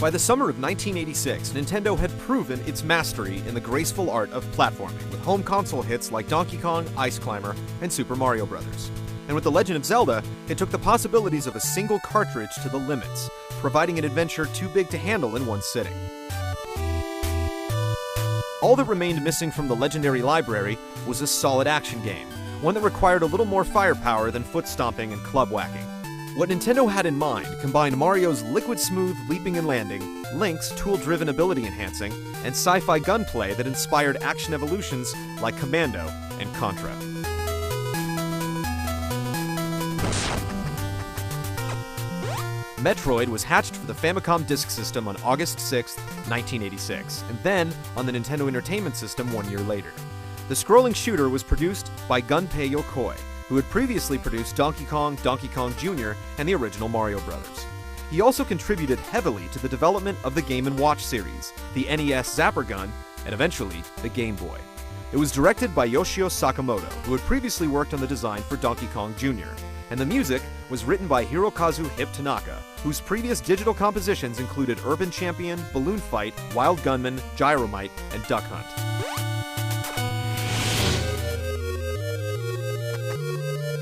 By the summer of 1986, Nintendo had proven its mastery in the graceful art of platforming, with home console hits like Donkey Kong, Ice Climber, and Super Mario Bros. And with The Legend of Zelda, it took the possibilities of a single cartridge to the limits, providing an adventure too big to handle in one sitting. All that remained missing from the legendary library was a solid action game, one that required a little more firepower than foot stomping and club whacking. What Nintendo had in mind combined Mario's liquid-smooth leaping and landing, Link's tool-driven ability enhancing, and sci-fi gunplay that inspired action evolutions like Commando and Contra. Metroid was hatched for the Famicom Disk System on August 6, 1986, and then on the Nintendo Entertainment System 1 year later. The scrolling shooter was produced by Gunpei Yokoi, who had previously produced Donkey Kong, Donkey Kong Jr., and the original Mario Bros. He also contributed heavily to the development of the Game & Watch series, the NES Zapper Gun, and eventually the Game Boy. It was directed by Yoshio Sakamoto, who had previously worked on the design for Donkey Kong Jr., and the music was written by Hirokazu Hip Tanaka, whose previous digital compositions included Urban Champion, Balloon Fight, Wild Gunman, Gyromite, and Duck Hunt.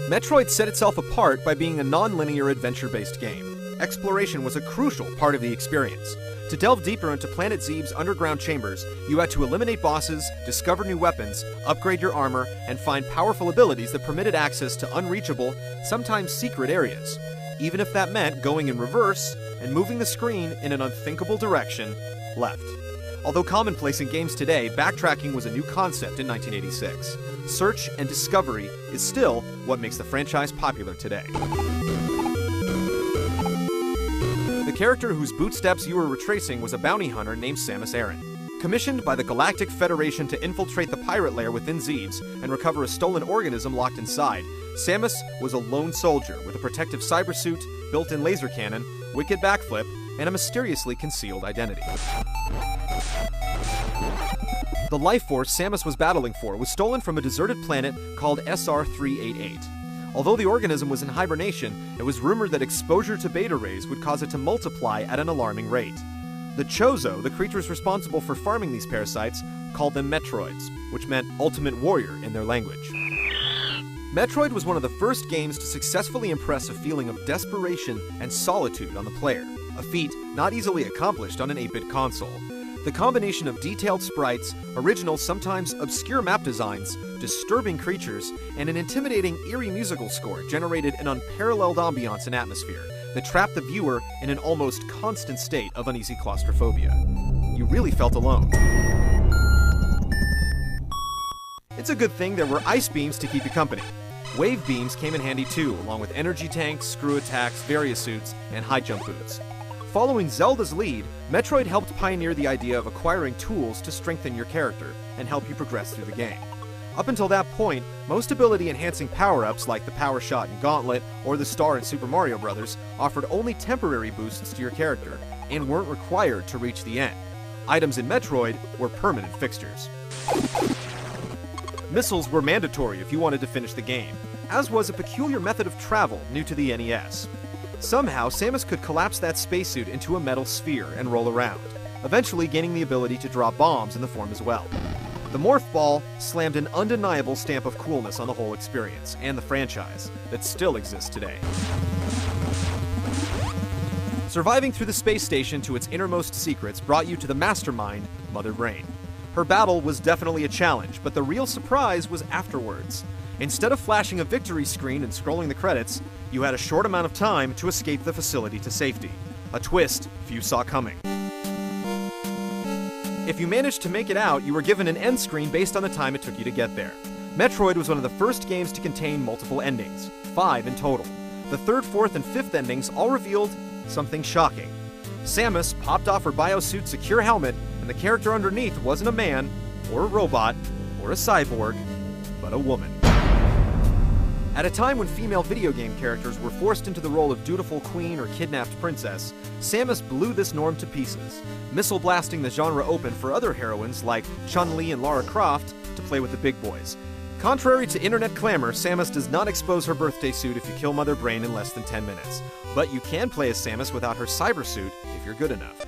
Metroid set itself apart by being a non-linear adventure-based game. Exploration was a crucial part of the experience. To delve deeper into Planet Zeeb's underground chambers, you had to eliminate bosses, discover new weapons, upgrade your armor, and find powerful abilities that permitted access to unreachable, sometimes secret areas, even if that meant going in reverse and moving the screen in an unthinkable direction, left. Although commonplace in games today, backtracking was a new concept in 1986. Search and discovery is still what makes the franchise popular today. The character whose footsteps you were retracing was a bounty hunter named Samus Aran. Commissioned by the Galactic Federation to infiltrate the pirate lair within Zeebs and recover a stolen organism locked inside, Samus was a lone soldier with a protective cybersuit, built-in laser cannon, wicked backflip, and a mysteriously concealed identity. The life force Samus was battling for was stolen from a deserted planet called SR-388. Although the organism was in hibernation, it was rumored that exposure to beta rays would cause it to multiply at an alarming rate. The Chozo, the creatures responsible for farming these parasites, called them Metroids, which meant ultimate warrior in their language. Metroid was one of the first games to successfully impress a feeling of desperation and solitude on the player, a feat not easily accomplished on an 8-bit console. The combination of detailed sprites, original, sometimes obscure map designs, disturbing creatures, and an intimidating, eerie musical score generated an unparalleled ambiance and atmosphere that trapped the viewer in an almost constant state of uneasy claustrophobia. You really felt alone. It's a good thing there were ice beams to keep you company. Wave beams came in handy too, along with energy tanks, screw attacks, various suits, and high jump boots. Following Zelda's lead, Metroid helped pioneer the idea of acquiring tools to strengthen your character and help you progress through the game. Up until that point, most ability-enhancing power-ups like the Power Shot in Gauntlet or the Star in Super Mario Bros. Offered only temporary boosts to your character and weren't required to reach the end. Items in Metroid were permanent fixtures. Missiles were mandatory if you wanted to finish the game, as was a peculiar method of travel new to the NES. Somehow, Samus could collapse that spacesuit into a metal sphere and roll around, eventually gaining the ability to drop bombs in the form as well. The Morph Ball slammed an undeniable stamp of coolness on the whole experience, and the franchise, that still exists today. Surviving through the space station to its innermost secrets brought you to the mastermind, Mother Brain. Her battle was definitely a challenge, but the real surprise was afterwards. Instead of flashing a victory screen and scrolling the credits, you had a short amount of time to escape the facility to safety. A twist few saw coming. If you managed to make it out, you were given an end screen based on the time it took you to get there. Metroid was one of the first games to contain multiple endings, 5 in total. The 3rd, 4th, and 5th endings all revealed something shocking. Samus popped off her biosuit's secure helmet, and the character underneath wasn't a man, or a robot, or a cyborg, but a woman. At a time when female video game characters were forced into the role of dutiful queen or kidnapped princess, Samus blew this norm to pieces, missile blasting the genre open for other heroines like Chun-Li and Lara Croft to play with the big boys. Contrary to internet clamor, Samus does not expose her birthday suit if you kill Mother Brain in less than 10 minutes. But you can play as Samus without her cyber suit if you're good enough.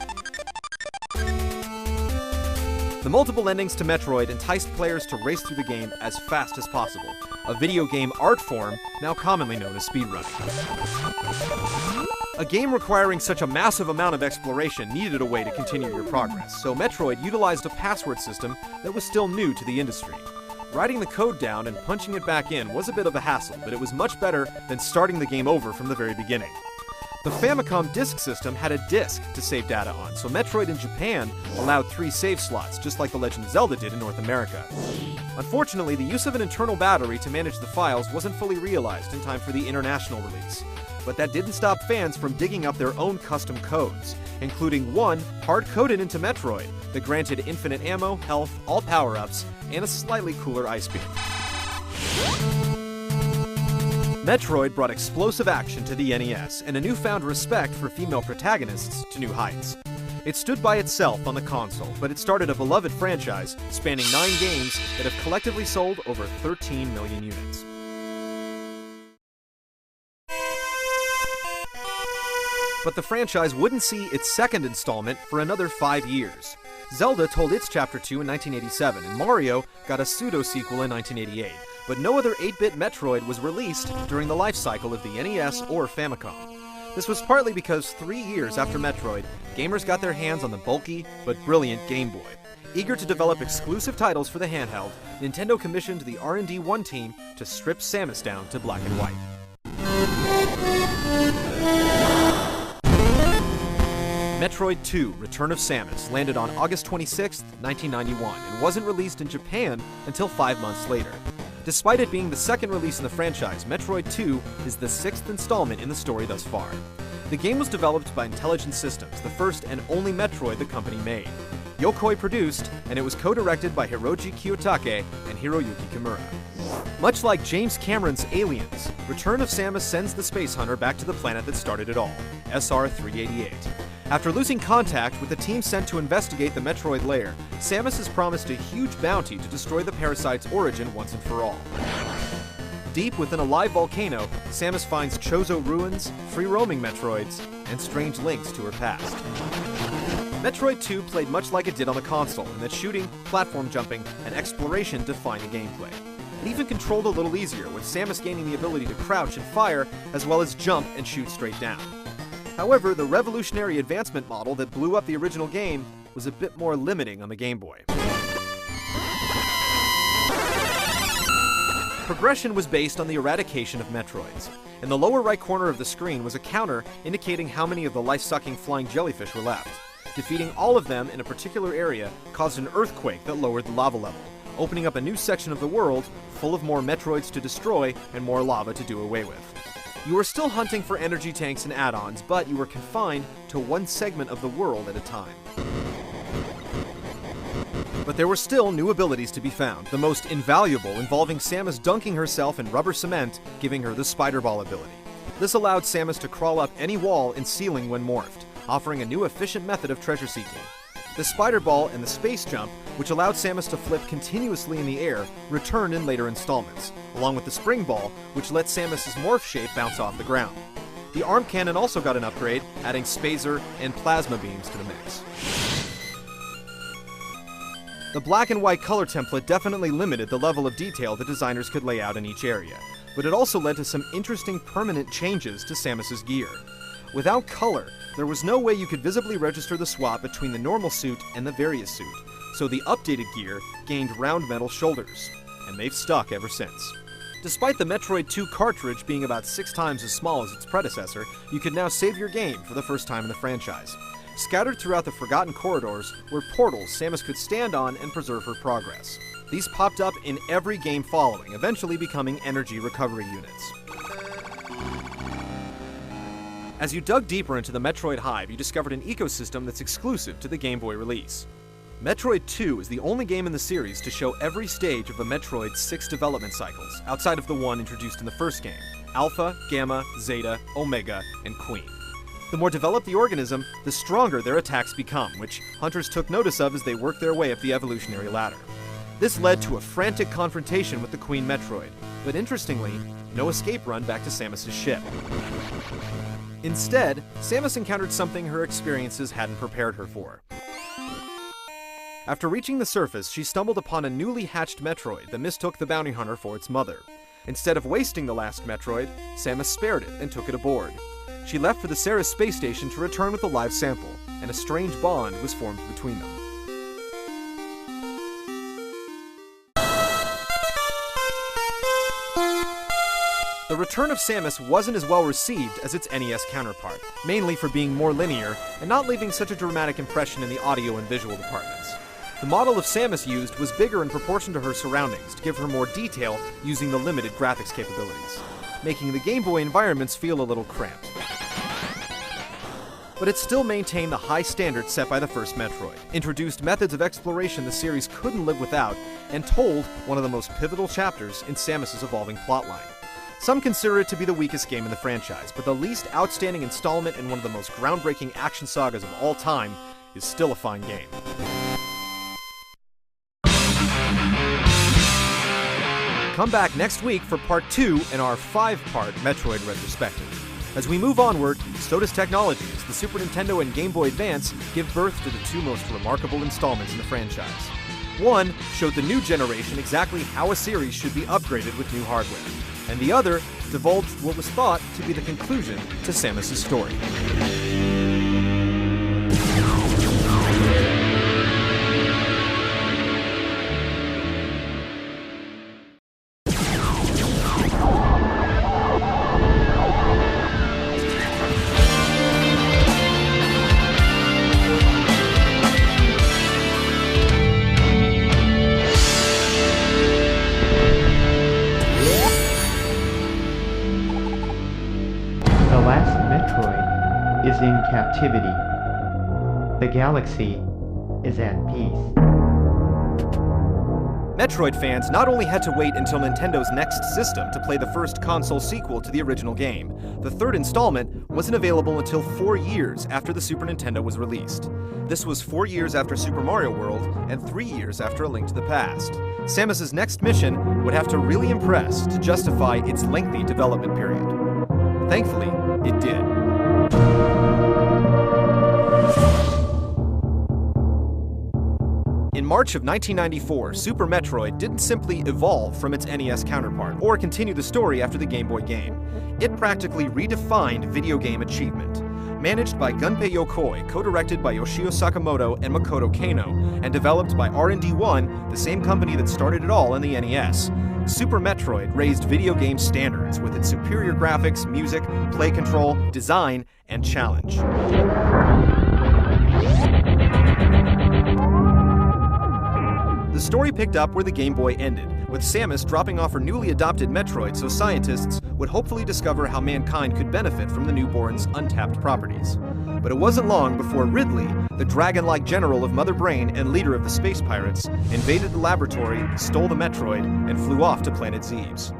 The multiple endings to Metroid enticed players to race through the game as fast as possible, a video game art form now commonly known as speedrunning. A game requiring such a massive amount of exploration needed a way to continue your progress, so Metroid utilized a password system that was still new to the industry. Writing the code down and punching it back in was a bit of a hassle, but it was much better than starting the game over from the very beginning. The Famicom disk system had a disk to save data on, so Metroid in Japan allowed 3 save slots, just like The Legend of Zelda did in North America. Unfortunately, the use of an internal battery to manage the files wasn't fully realized in time for the international release. But that didn't stop fans from digging up their own custom codes, including one hard-coded into Metroid that granted infinite ammo, health, all power-ups, and a slightly cooler ice beam. Metroid brought explosive action to the NES and a newfound respect for female protagonists to new heights. It stood by itself on the console, but it started a beloved franchise spanning 9 games that have collectively sold over 13 million units. But the franchise wouldn't see its second installment for another 5 years. Zelda told its Chapter 2 in 1987, and Mario got a pseudo-sequel in 1988. But no other 8-bit Metroid was released during the life cycle of the NES or Famicom. This was partly because 3 years after Metroid, gamers got their hands on the bulky but brilliant Game Boy. Eager to develop exclusive titles for the handheld, Nintendo commissioned the R&D 1 team to strip Samus down to black and white. Metroid 2: Return of Samus landed on August 26, 1991, and wasn't released in Japan until 5 months later. Despite it being the second release in the franchise, Metroid 2 is the 6th installment in the story thus far. The game was developed by Intelligent Systems, the first and only Metroid the company made. Yokoi produced, and it was co-directed by Hiroji Kiyotake and Hiroyuki Kimura. Much like James Cameron's Aliens, Return of Samus sends the space hunter back to the planet that started it all, SR-388. After losing contact with the team sent to investigate the Metroid lair, Samus is promised a huge bounty to destroy the parasite's origin once and for all. Deep within a live volcano, Samus finds Chozo ruins, free-roaming Metroids, and strange links to her past. Metroid 2 played much like it did on the console, in that shooting, platform jumping, and exploration define the gameplay. It even controlled a little easier, with Samus gaining the ability to crouch and fire, as well as jump and shoot straight down. However, the revolutionary advancement model that blew up the original game was a bit more limiting on the Game Boy. Progression was based on the eradication of Metroids. In the lower right corner of the screen was a counter indicating how many of the life-sucking flying jellyfish were left. Defeating all of them in a particular area caused an earthquake that lowered the lava level, opening up a new section of the world full of more Metroids to destroy and more lava to do away with. You were still hunting for energy tanks and add-ons, but you were confined to one segment of the world at a time. But there were still new abilities to be found, the most invaluable involving Samus dunking herself in rubber cement, giving her the Spider Ball ability. This allowed Samus to crawl up any wall and ceiling when morphed, offering a new efficient method of treasure seeking. The Spider Ball and the Space Jump, which allowed Samus to flip continuously in the air, returned in later installments, along with the Spring Ball, which let Samus' morph shape bounce off the ground. The Arm Cannon also got an upgrade, adding Spazer and Plasma Beams to the mix. The black and white color template definitely limited the level of detail the designers could lay out in each area, but it also led to some interesting permanent changes to Samus' gear. Without color, there was no way you could visibly register the swap between the normal suit and the Various suit, so the updated gear gained round metal shoulders, and they've stuck ever since. Despite the Metroid 2 cartridge being about 6 times as small as its predecessor, you could now save your game for the first time in the franchise. Scattered throughout the Forgotten Corridors were portals Samus could stand on and preserve her progress. These popped up in every game following, eventually becoming energy recovery units. As you dug deeper into the Metroid Hive, you discovered an ecosystem that's exclusive to the Game Boy release. Metroid 2 is the only game in the series to show every stage of the Metroid's 6 development cycles, outside of the one introduced in the first game: Alpha, Gamma, Zeta, Omega, and Queen. The more developed the organism, the stronger their attacks become, which hunters took notice of as they worked their way up the evolutionary ladder. This led to a frantic confrontation with the Queen Metroid, but interestingly, no escape run back to Samus' ship. Instead, Samus encountered something her experiences hadn't prepared her for. After reaching the surface, she stumbled upon a newly hatched Metroid that mistook the bounty hunter for its mother. Instead of wasting the last Metroid, Samus spared it and took it aboard. She left for the Ceres space station to return with a live sample, and a strange bond was formed between them. The return of Samus wasn't as well received as its NES counterpart, mainly for being more linear and not leaving such a dramatic impression in the audio and visual departments. The model of Samus used was bigger in proportion to her surroundings to give her more detail using the limited graphics capabilities, making the Game Boy environments feel a little cramped. But it still maintained the high standards set by the first Metroid, introduced methods of exploration the series couldn't live without, and told one of the most pivotal chapters in Samus's evolving plotline. Some consider it to be the weakest game in the franchise, but the least outstanding installment in one of the most groundbreaking action sagas of all time is still a fine game. Come back next week for part 2 in our 5-part Metroid Retrospective. As we move onward, so does technology, as the Super Nintendo and Game Boy Advance give birth to the 2 most remarkable installments in the franchise. One showed the new generation exactly how a series should be upgraded with new hardware, and the other divulged what was thought to be the conclusion to Samus's story. Is in captivity. The galaxy is at peace. Metroid fans not only had to wait until Nintendo's next system to play the first console sequel to the original game, the third installment wasn't available until 4 years after the Super Nintendo was released. This was 4 years after Super Mario World and 3 years after A Link to the Past. Samus's next mission would have to really impress to justify its lengthy development period. Thankfully, it did. In March of 1994, Super Metroid didn't simply evolve from its NES counterpart, or continue the story after the Game Boy game. It practically redefined video game achievement. Managed by Gunpei Yokoi, co-directed by Yoshio Sakamoto and Makoto Kano, and developed by R&D1, the same company that started it all in the NES, Super Metroid raised video game standards with its superior graphics, music, play control, design, and challenge. The story picked up where the Game Boy ended, with Samus dropping off her newly adopted Metroid so scientists would hopefully discover how mankind could benefit from the newborn's untapped properties. But it wasn't long before Ridley, the dragon-like general of Mother Brain and leader of the space pirates, invaded the laboratory, stole the Metroid, and flew off to planet Zebes.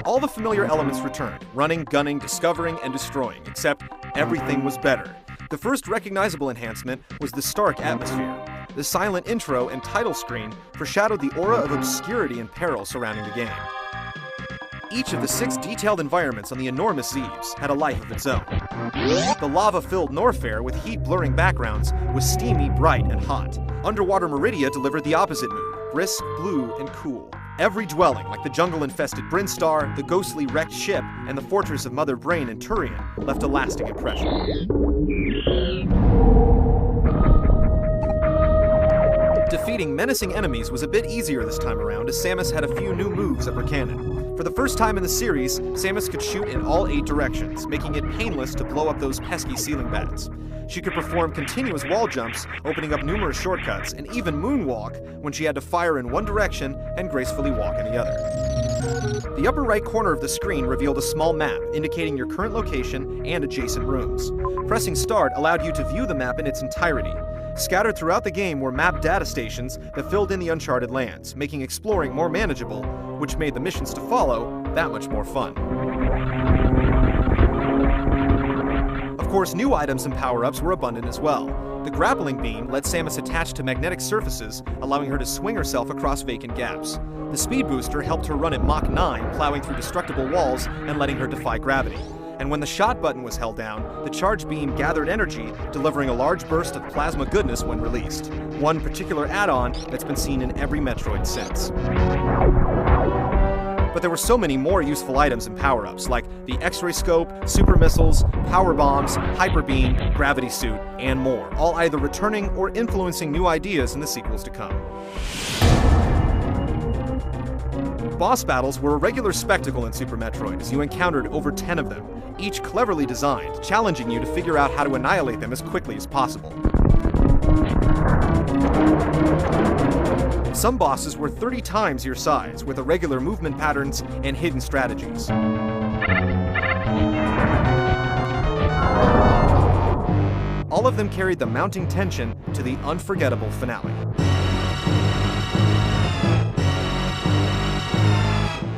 All the familiar elements returned, running, gunning, discovering, and destroying, except everything was better. The first recognizable enhancement was the stark atmosphere. The silent intro and title screen foreshadowed the aura of obscurity and peril surrounding the game. Each of the 6 detailed environments on the enormous Zebes had a life of its own. The lava-filled Norfair with heat-blurring backgrounds was steamy, bright, and hot. Underwater Meridia delivered the opposite mood, brisk, blue, and cool. Every dwelling, like the jungle-infested Brinstar, the ghostly wrecked ship, and the fortress of Mother Brain and Turian, left a lasting impression. Defeating menacing enemies was a bit easier this time around, as Samus had a few new moves up her cannon. For the first time in the series, Samus could shoot in all 8 directions, making it painless to blow up those pesky ceiling bats. She could perform continuous wall jumps, opening up numerous shortcuts, and even moonwalk when she had to fire in one direction and gracefully walk in the other. The upper right corner of the screen revealed a small map, indicating your current location and adjacent rooms. Pressing start allowed you to view the map in its entirety. Scattered throughout the game were map data stations that filled in the uncharted lands, making exploring more manageable, which made the missions to follow that much more fun. Of course, new items and power-ups were abundant as well. The grappling beam let Samus attach to magnetic surfaces, allowing her to swing herself across vacant gaps. The speed booster helped her run at Mach 9, plowing through destructible walls and letting her defy gravity. And when the shot button was held down, the charge beam gathered energy, delivering a large burst of plasma goodness when released. One particular add-on that's been seen in every Metroid since. But there were so many more useful items and power-ups, like the X-ray scope, super missiles, power bombs, hyper beam, gravity suit, and more, all either returning or influencing new ideas in the sequels to come. Boss battles were a regular spectacle in Super Metroid, as you encountered over 10 of them, each cleverly designed, challenging you to figure out how to annihilate them as quickly as possible. Some bosses were 30 times your size, with irregular movement patterns and hidden strategies. All of them carried the mounting tension to the unforgettable finale.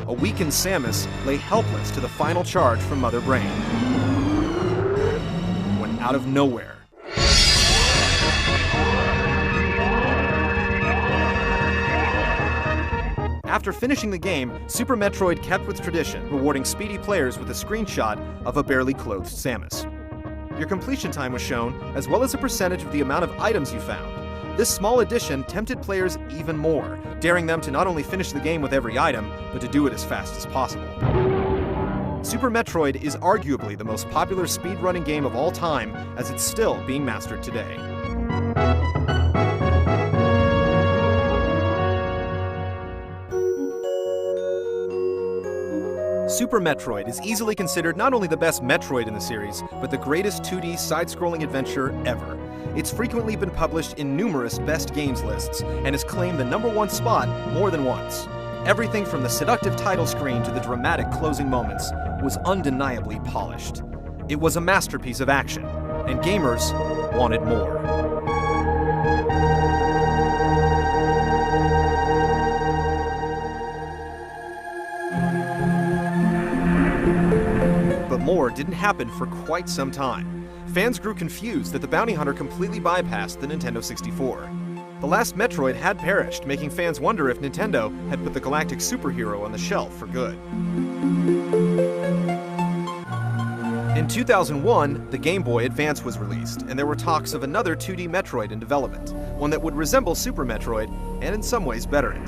A weakened Samus lay helpless to the final charge from Mother Brain, when out of nowhere, after finishing the game, Super Metroid kept with tradition, rewarding speedy players with a screenshot of a barely clothed Samus. Your completion time was shown, as well as a percentage of the amount of items you found. This small addition tempted players even more, daring them to not only finish the game with every item, but to do it as fast as possible. Super Metroid is arguably the most popular speedrunning game of all time, as it's still being mastered today. Super Metroid is easily considered not only the best Metroid in the series, but the greatest 2D side-scrolling adventure ever. It's frequently been published in numerous best games lists, and has claimed the #1 spot more than once. Everything from the seductive title screen to the dramatic closing moments was undeniably polished. It was a masterpiece of action, and gamers wanted more. But more didn't happen for quite some time. Fans grew confused that the bounty hunter completely bypassed the Nintendo 64. The last Metroid had perished, making fans wonder if Nintendo had put the galactic superhero on the shelf for good. In 2001, the Game Boy Advance was released, and there were talks of another 2D Metroid in development, one that would resemble Super Metroid, and in some ways better it.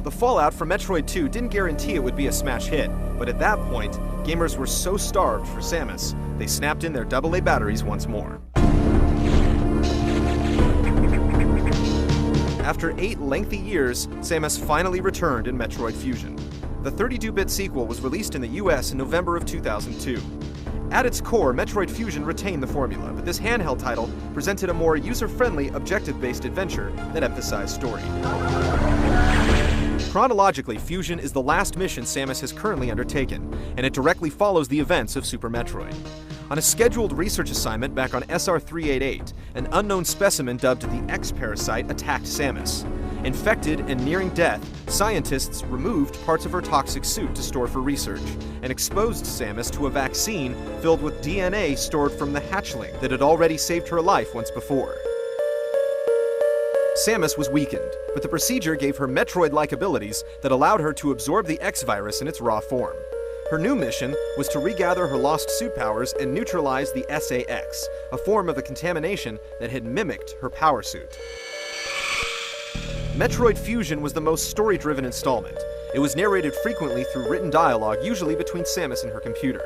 The fallout from Metroid 2 didn't guarantee it would be a smash hit, but at that point, gamers were so starved for Samus, they snapped in their AA batteries once more. After 8 lengthy years, Samus finally returned in Metroid Fusion. The 32-bit sequel was released in the US in November of 2002. At its core, Metroid Fusion retained the formula, but this handheld title presented a more user-friendly, objective-based adventure that emphasized story. Chronologically, Fusion is the last mission Samus has currently undertaken, and it directly follows the events of Super Metroid. On a scheduled research assignment back on SR388, an unknown specimen dubbed the X-Parasite attacked Samus. Infected and nearing death, scientists removed parts of her toxic suit to store for research, and exposed Samus to a vaccine filled with DNA stored from the hatchling that had already saved her life once before. Samus was weakened, but the procedure gave her Metroid-like abilities that allowed her to absorb the X-Virus in its raw form. Her new mission was to regather her lost suit powers and neutralize the SA-X, a form of the contamination that had mimicked her power suit. Metroid Fusion was the most story-driven installment. It was narrated frequently through written dialogue, usually between Samus and her computer.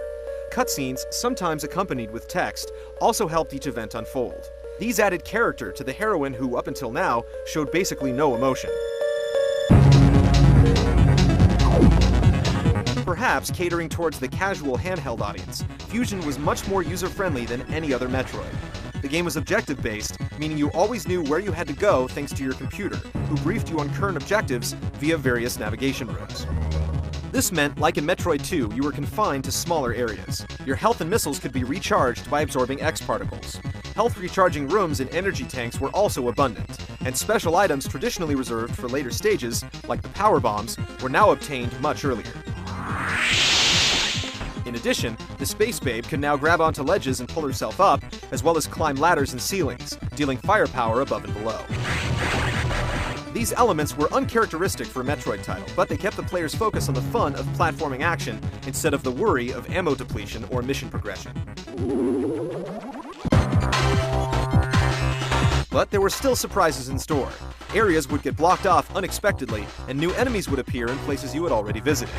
Cutscenes, sometimes accompanied with text, also helped each event unfold. These added character to the heroine who, up until now, showed basically no emotion. Perhaps catering towards the casual handheld audience, Fusion was much more user-friendly than any other Metroid. The game was objective-based, meaning you always knew where you had to go thanks to your computer, who briefed you on current objectives via various navigation rooms. This meant, like in Metroid 2, you were confined to smaller areas. Your health and missiles could be recharged by absorbing X-particles. Health recharging rooms and energy tanks were also abundant, and special items traditionally reserved for later stages, like the power bombs, were now obtained much earlier. In addition, the Space Babe can now grab onto ledges and pull herself up, as well as climb ladders and ceilings, dealing firepower above and below. These elements were uncharacteristic for a Metroid title, but they kept the player's focus on the fun of platforming action instead of the worry of ammo depletion or mission progression. But there were still surprises in store. Areas would get blocked off unexpectedly, and new enemies would appear in places you had already visited.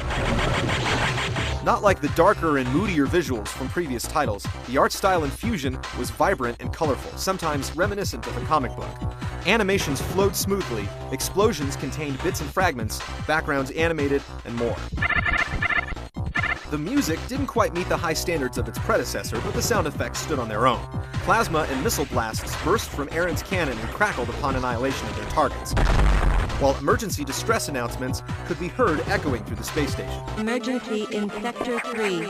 Not like the darker and moodier visuals from previous titles, the art style and fusion was vibrant and colorful, sometimes reminiscent of a comic book. Animations flowed smoothly, explosions contained bits and fragments, backgrounds animated, and more. The music didn't quite meet the high standards of its predecessor, but the sound effects stood on their own. Plasma and missile blasts burst from Aaron's cannon and crackled upon annihilation of their targets, while emergency distress announcements could be heard echoing through the space station. Emergency in Sector 3.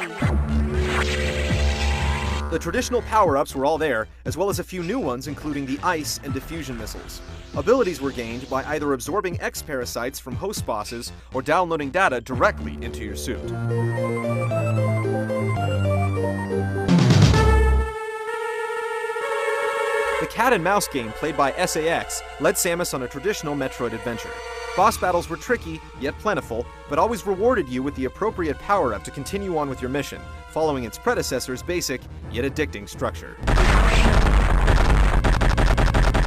The traditional power-ups were all there, as well as a few new ones including the ice and diffusion missiles. Abilities were gained by either absorbing X-parasites from host bosses or downloading data directly into your suit. The cat-and-mouse game played by SAS led Samus on a traditional Metroid adventure. Boss battles were tricky, yet plentiful, but always rewarded you with the appropriate power-up to continue on with your mission, following its predecessor's basic, yet addicting structure.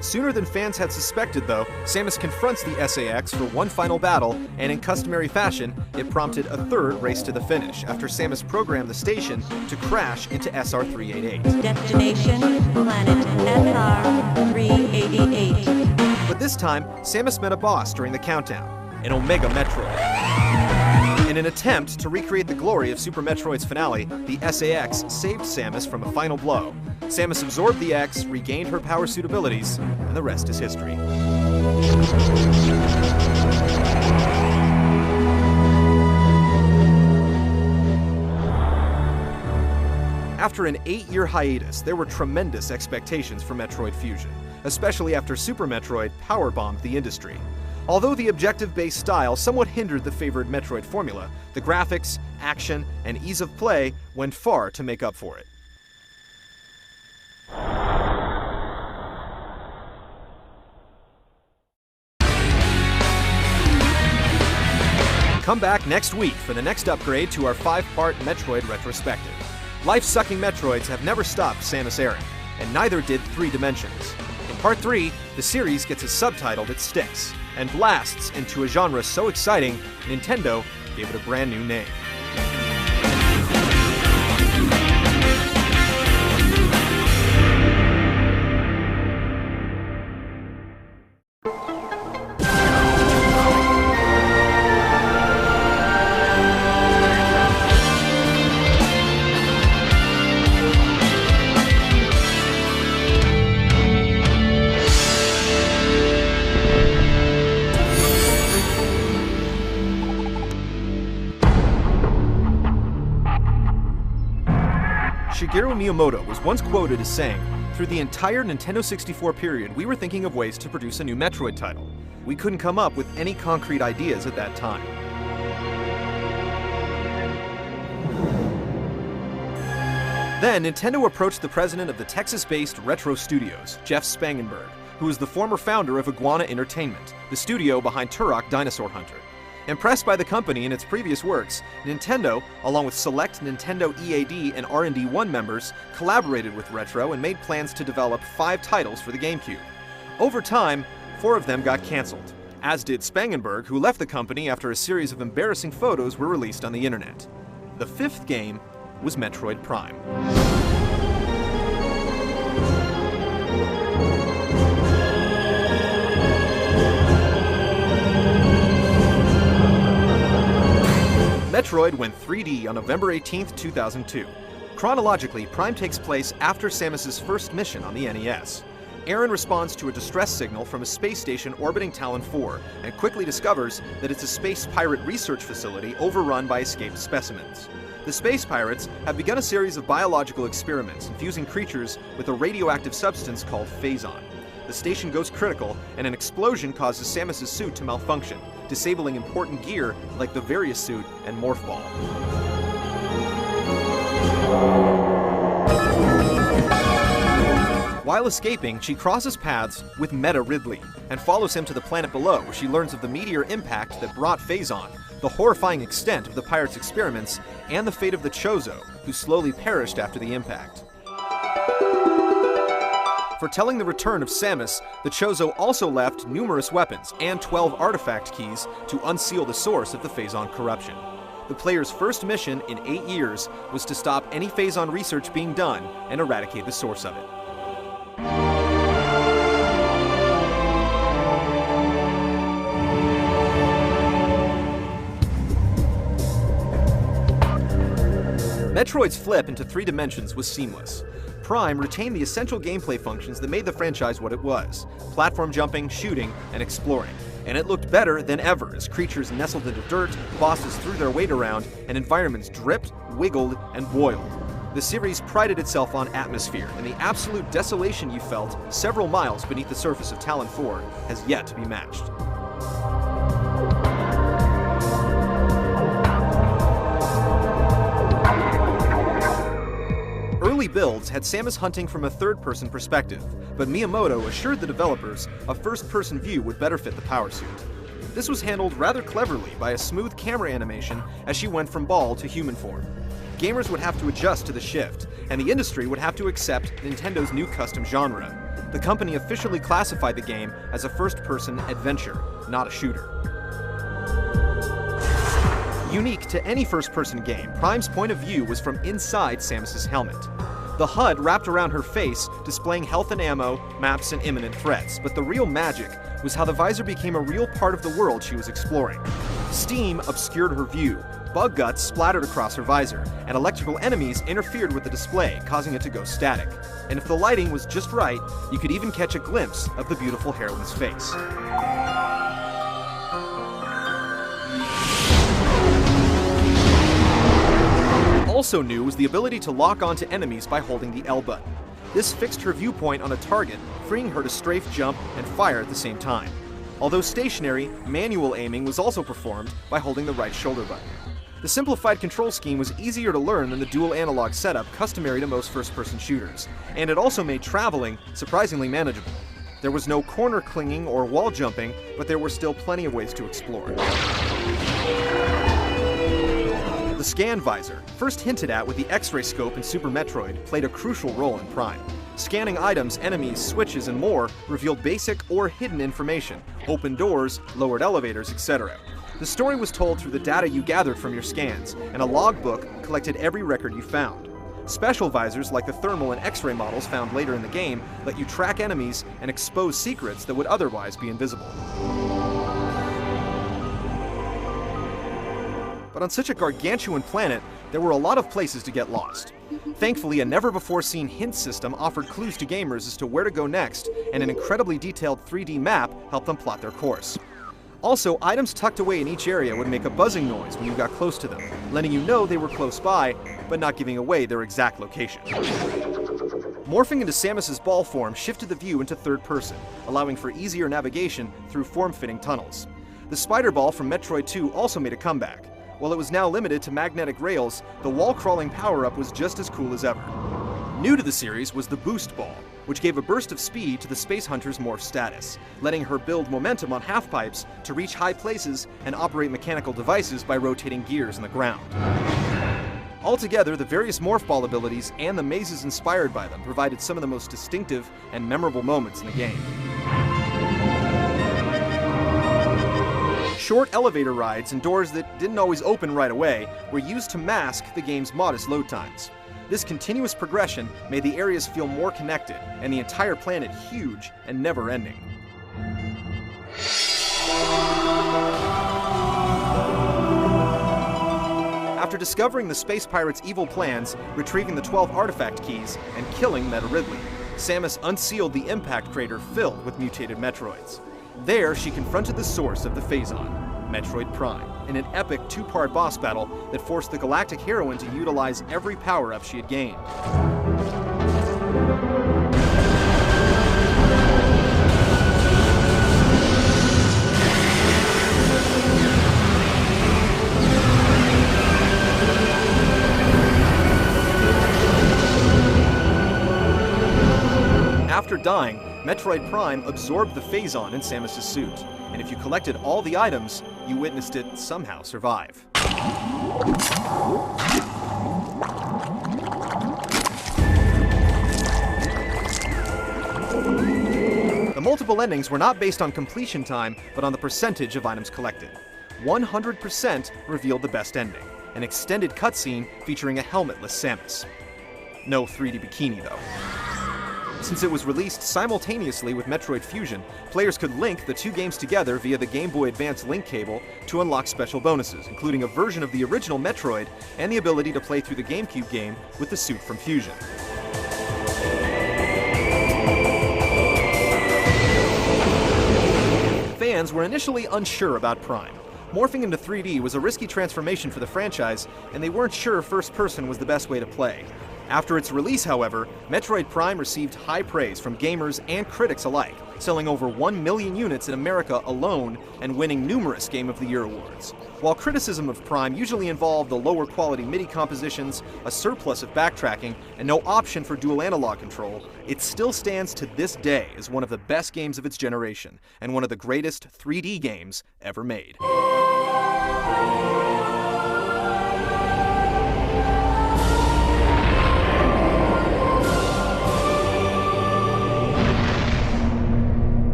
Sooner than fans had suspected, though, Samus confronts the SAX for one final battle, and in customary fashion, it prompted a third race to the finish, after Samus programmed the station to crash into SR388. Destination, planet SR388. But this time, Samus met a boss during the countdown, an Omega Metroid. In an attempt to recreate the glory of Super Metroid's finale, the SAX saved Samus from a final blow. Samus absorbed the X, regained her power suit abilities, and the rest is history. After an 8-year hiatus, there were tremendous expectations for Metroid Fusion, especially after Super Metroid powerbombed the industry. Although the objective-based style somewhat hindered the favored Metroid formula, the graphics, action, and ease of play went far to make up for it. Come back next week for the next upgrade to our 5-part Metroid Retrospective. Life-sucking Metroids have never stopped Samus Aran, and neither did 3 Dimensions. In Part 3, the series gets a subtitle that sticks, and blasts into a genre so exciting, Nintendo gave it a brand new name. Shigeru Miyamoto was once quoted as saying, "Through the entire Nintendo 64 period, we were thinking of ways to produce a new Metroid title. We couldn't come up with any concrete ideas at that time." Then, Nintendo approached the president of the Texas-based Retro Studios, Jeff Spangenberg, who was the former founder of Iguana Entertainment, the studio behind Turok Dinosaur Hunter. Impressed by the company and its previous works, Nintendo, along with select Nintendo EAD and R&D 1 members, collaborated with Retro and made plans to develop 5 titles for the GameCube. Over time, 4 of them got cancelled, as did Spangenberg, who left the company after a series of embarrassing photos were released on the internet. The 5th game was Metroid Prime. Metroid went 3D on November 18, 2002. Chronologically, Prime takes place after Samus's first mission on the NES. Aaron responds to a distress signal from a space station orbiting Talon 4, and quickly discovers that it's a space pirate research facility overrun by escaped specimens. The space pirates have begun a series of biological experiments infusing creatures with a radioactive substance called phazon. The station goes critical, and an explosion causes Samus's suit to malfunction, disabling important gear like the Various Suit and Morph Ball. While escaping, she crosses paths with Meta Ridley and follows him to the planet below, where she learns of the meteor impact that brought Phazon, the horrifying extent of the pirates' experiments, and the fate of the Chozo, who slowly perished after the impact. Foretelling the return of Samus, the Chozo also left numerous weapons and 12 artifact keys to unseal the source of the Phazon corruption. The player's first mission in 8 years was to stop any Phazon research being done and eradicate the source of it. Metroid's flip into 3 dimensions was seamless. Prime retained the essential gameplay functions that made the franchise what it was: platform jumping, shooting, and exploring. And it looked better than ever as creatures nestled into dirt, bosses threw their weight around, and environments dripped, wiggled, and boiled. The series prided itself on atmosphere, and the absolute desolation you felt several miles beneath the surface of Talon 4 has yet to be matched. Early builds had Samus hunting from a third-person perspective, but Miyamoto assured the developers a first-person view would better fit the power suit. This was handled rather cleverly by a smooth camera animation as she went from ball to human form. Gamers would have to adjust to the shift, and the industry would have to accept Nintendo's new custom genre. The company officially classified the game as a first-person adventure, not a shooter. Unique to any first-person game, Prime's point of view was from inside Samus's helmet. The HUD wrapped around her face, displaying health and ammo, maps, and imminent threats, but the real magic was how the visor became a real part of the world she was exploring. Steam obscured her view, bug guts splattered across her visor, and electrical enemies interfered with the display, causing it to go static. And if the lighting was just right, you could even catch a glimpse of the beautiful heroine's face. Also new was the ability to lock onto enemies by holding the L button. This fixed her viewpoint on a target, freeing her to strafe, jump, and fire at the same time. Although stationary, manual aiming was also performed by holding the right shoulder button. The simplified control scheme was easier to learn than the dual analog setup customary to most first-person shooters, and it also made traveling surprisingly manageable. There was no corner clinging or wall jumping, but there were still plenty of ways to explore. The scan visor, first hinted at with the X-ray scope in Super Metroid, played a crucial role in Prime. Scanning items, enemies, switches, and more revealed basic or hidden information, opened doors, lowered elevators, etc. The story was told through the data you gathered from your scans, and a logbook collected every record you found. Special visors like the thermal and X-ray models found later in the game let you track enemies and expose secrets that would otherwise be invisible. But on such a gargantuan planet, there were a lot of places to get lost. Thankfully, a never-before-seen hint system offered clues to gamers as to where to go next, and an incredibly detailed 3D map helped them plot their course. Also, items tucked away in each area would make a buzzing noise when you got close to them, letting you know they were close by, but not giving away their exact location. Morphing into Samus's ball form shifted the view into third person, allowing for easier navigation through form-fitting tunnels. The spider ball from Metroid 2 also made a comeback. While it was now limited to magnetic rails, the wall-crawling power-up was just as cool as ever. New to the series was the Boost Ball, which gave a burst of speed to the Space Hunter's morph status, letting her build momentum on half-pipes to reach high places and operate mechanical devices by rotating gears in the ground. Altogether, the various morph ball abilities and the mazes inspired by them provided some of the most distinctive and memorable moments in the game. Short elevator rides and doors that didn't always open right away were used to mask the game's modest load times. This continuous progression made the areas feel more connected, and the entire planet huge and never-ending. After discovering the space pirates' evil plans, retrieving the 12 artifact keys, and killing Meta Ridley, Samus unsealed the impact crater filled with mutated Metroids. There, she confronted the source of the Phazon, Metroid Prime, in an epic two-part boss battle that forced the galactic heroine to utilize every power-up she had gained. dying, Metroid Prime absorbed the Phazon in Samus's suit, and if you collected all the items, you witnessed it somehow survive. The multiple endings were not based on completion time, but on the percentage of items collected. 100% revealed the best ending, an extended cutscene featuring a helmetless Samus. No 3D bikini, though. Since it was released simultaneously with Metroid Fusion, players could link the two games together via the Game Boy Advance link cable to unlock special bonuses, including a version of the original Metroid and the ability to play through the GameCube game with the suit from Fusion. Fans were initially unsure about Prime. Morphing into 3D was a risky transformation for the franchise, and they weren't sure first person was the best way to play. After its release, however, Metroid Prime received high praise from gamers and critics alike, selling over 1 million units in America alone and winning numerous Game of the Year awards. While criticism of Prime usually involved the lower quality MIDI compositions, a surplus of backtracking, and no option for dual analog control, it still stands to this day as one of the best games of its generation, and one of the greatest 3D games ever made.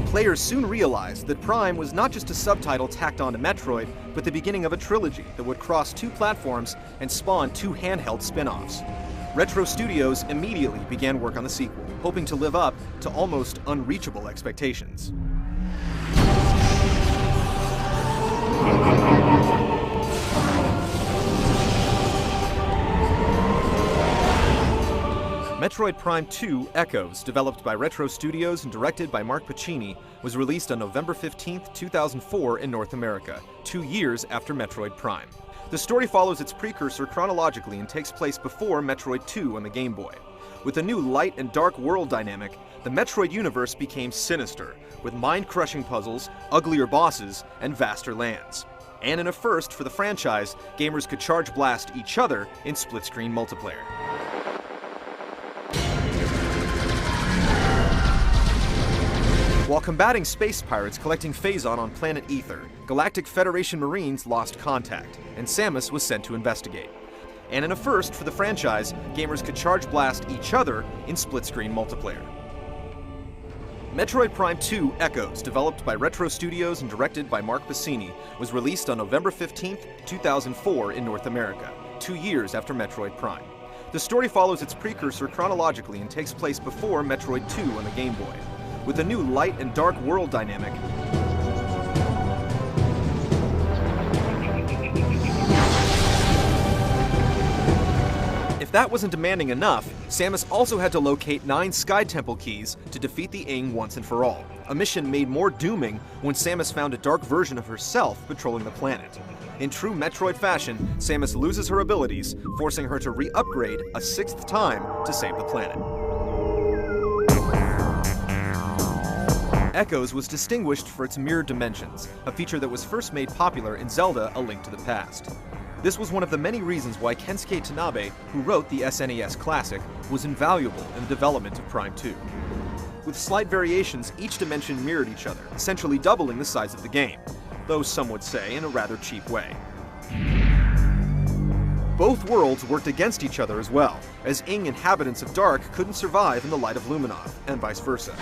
Players soon realized that Prime was not just a subtitle tacked onto Metroid, but the beginning of a trilogy that would cross two platforms and spawn two handheld spin-offs. Retro Studios immediately began work on the sequel, hoping to live up to almost unreachable expectations. Metroid Prime 2 Echoes, developed by Retro Studios and directed by Mark Pacini, was released on November 15, 2004 in North America, 2 years after Metroid Prime. The story follows its precursor chronologically and takes place before Metroid 2 on the Game Boy. With a new light and dark world dynamic, the Metroid universe became sinister, with mind-crushing puzzles, uglier bosses, and vaster lands. And in a first for the franchise, gamers could charge blast each other in split-screen multiplayer. While combating space pirates collecting Phazon on planet Ether, Galactic Federation Marines lost contact, and Samus was sent to investigate. And in a first for the franchise, gamers could charge blast each other in split-screen multiplayer. Metroid Prime 2 Echoes, developed by Retro Studios and directed by Mark Pacini, was released on November 15, 2004 in North America, 2 years after Metroid Prime. The story follows its precursor chronologically and takes place before Metroid 2 on the Game Boy. With a new light and dark world dynamic, if that wasn't demanding enough, Samus also had to locate 9 Sky Temple keys to defeat the Aang once and for all, a mission made more dooming when Samus found a dark version of herself patrolling the planet. In true Metroid fashion, Samus loses her abilities, forcing her to re-upgrade a 6th time to save the planet. Echoes was distinguished for its mirrored dimensions, a feature that was first made popular in Zelda: A Link to the Past. This was one of the many reasons why Kensuke Tanabe, who wrote the SNES classic, was invaluable in the development of Prime 2. With slight variations, each dimension mirrored each other, essentially doubling the size of the game, though some would say in a rather cheap way. Both worlds worked against each other as well, as Aang inhabitants of Dark couldn't survive in the light of Luminoth, and vice versa.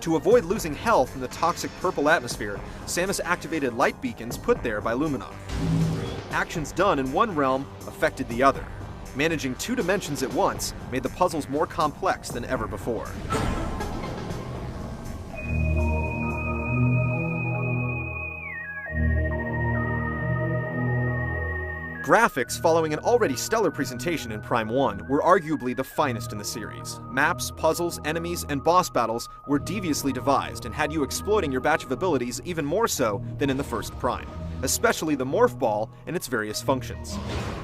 To avoid losing health in the toxic purple atmosphere, Samus activated light beacons put there by Luminoth. Actions done in one realm affected the other. Managing 2 dimensions at once made the puzzles more complex than ever before. Graphics, following an already stellar presentation in Prime 1, were arguably the finest in the series. Maps, puzzles, enemies, and boss battles were deviously devised and had you exploiting your batch of abilities even more so than in the first Prime, especially the Morph Ball and its various functions.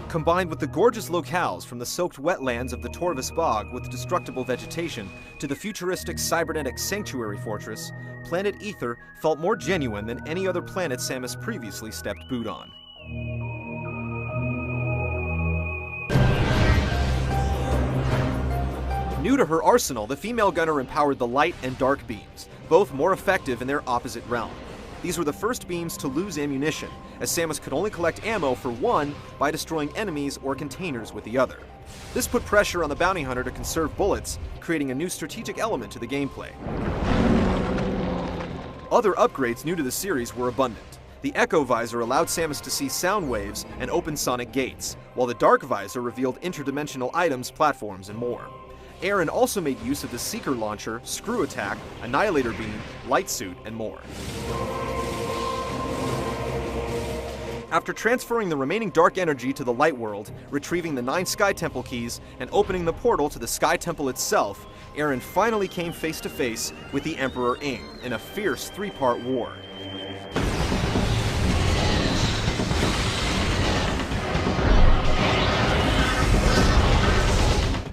Combined with the gorgeous locales from the soaked wetlands of the Torvus Bog with destructible vegetation to the futuristic cybernetic sanctuary fortress, Planet Ether felt more genuine than any other planet Samus previously stepped boot on. New to her arsenal, the female gunner empowered the light and dark beams, both more effective in their opposite realm. These were the first beams to lose ammunition, as Samus could only collect ammo for one by destroying enemies or containers with the other. This put pressure on the bounty hunter to conserve bullets, creating a new strategic element to the gameplay. Other upgrades new to the series were abundant. The Echo Visor allowed Samus to see sound waves and open sonic gates, while the Dark Visor revealed interdimensional items, platforms, and more. Aaron also made use of the Seeker Launcher, Screw Attack, Annihilator Beam, Light Suit, and more. After transferring the remaining dark energy to the Light World, retrieving the 9 Sky Temple keys, and opening the portal to the Sky Temple itself, Aaron finally came face to face with the Emperor Ing in a fierce 3-part war.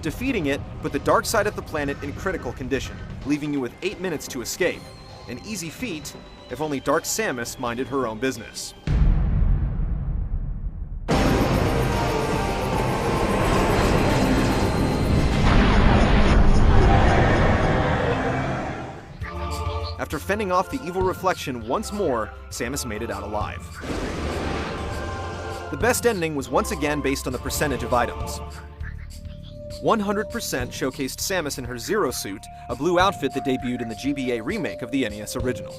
Defeating it put the dark side of the planet in critical condition, leaving you with 8 minutes to escape. An easy feat, if only Dark Samus minded her own business. After fending off the evil reflection once more, Samus made it out alive. The best ending was once again based on the percentage of items. 100% showcased Samus in her Zero suit, a blue outfit that debuted in the GBA remake of the NES original.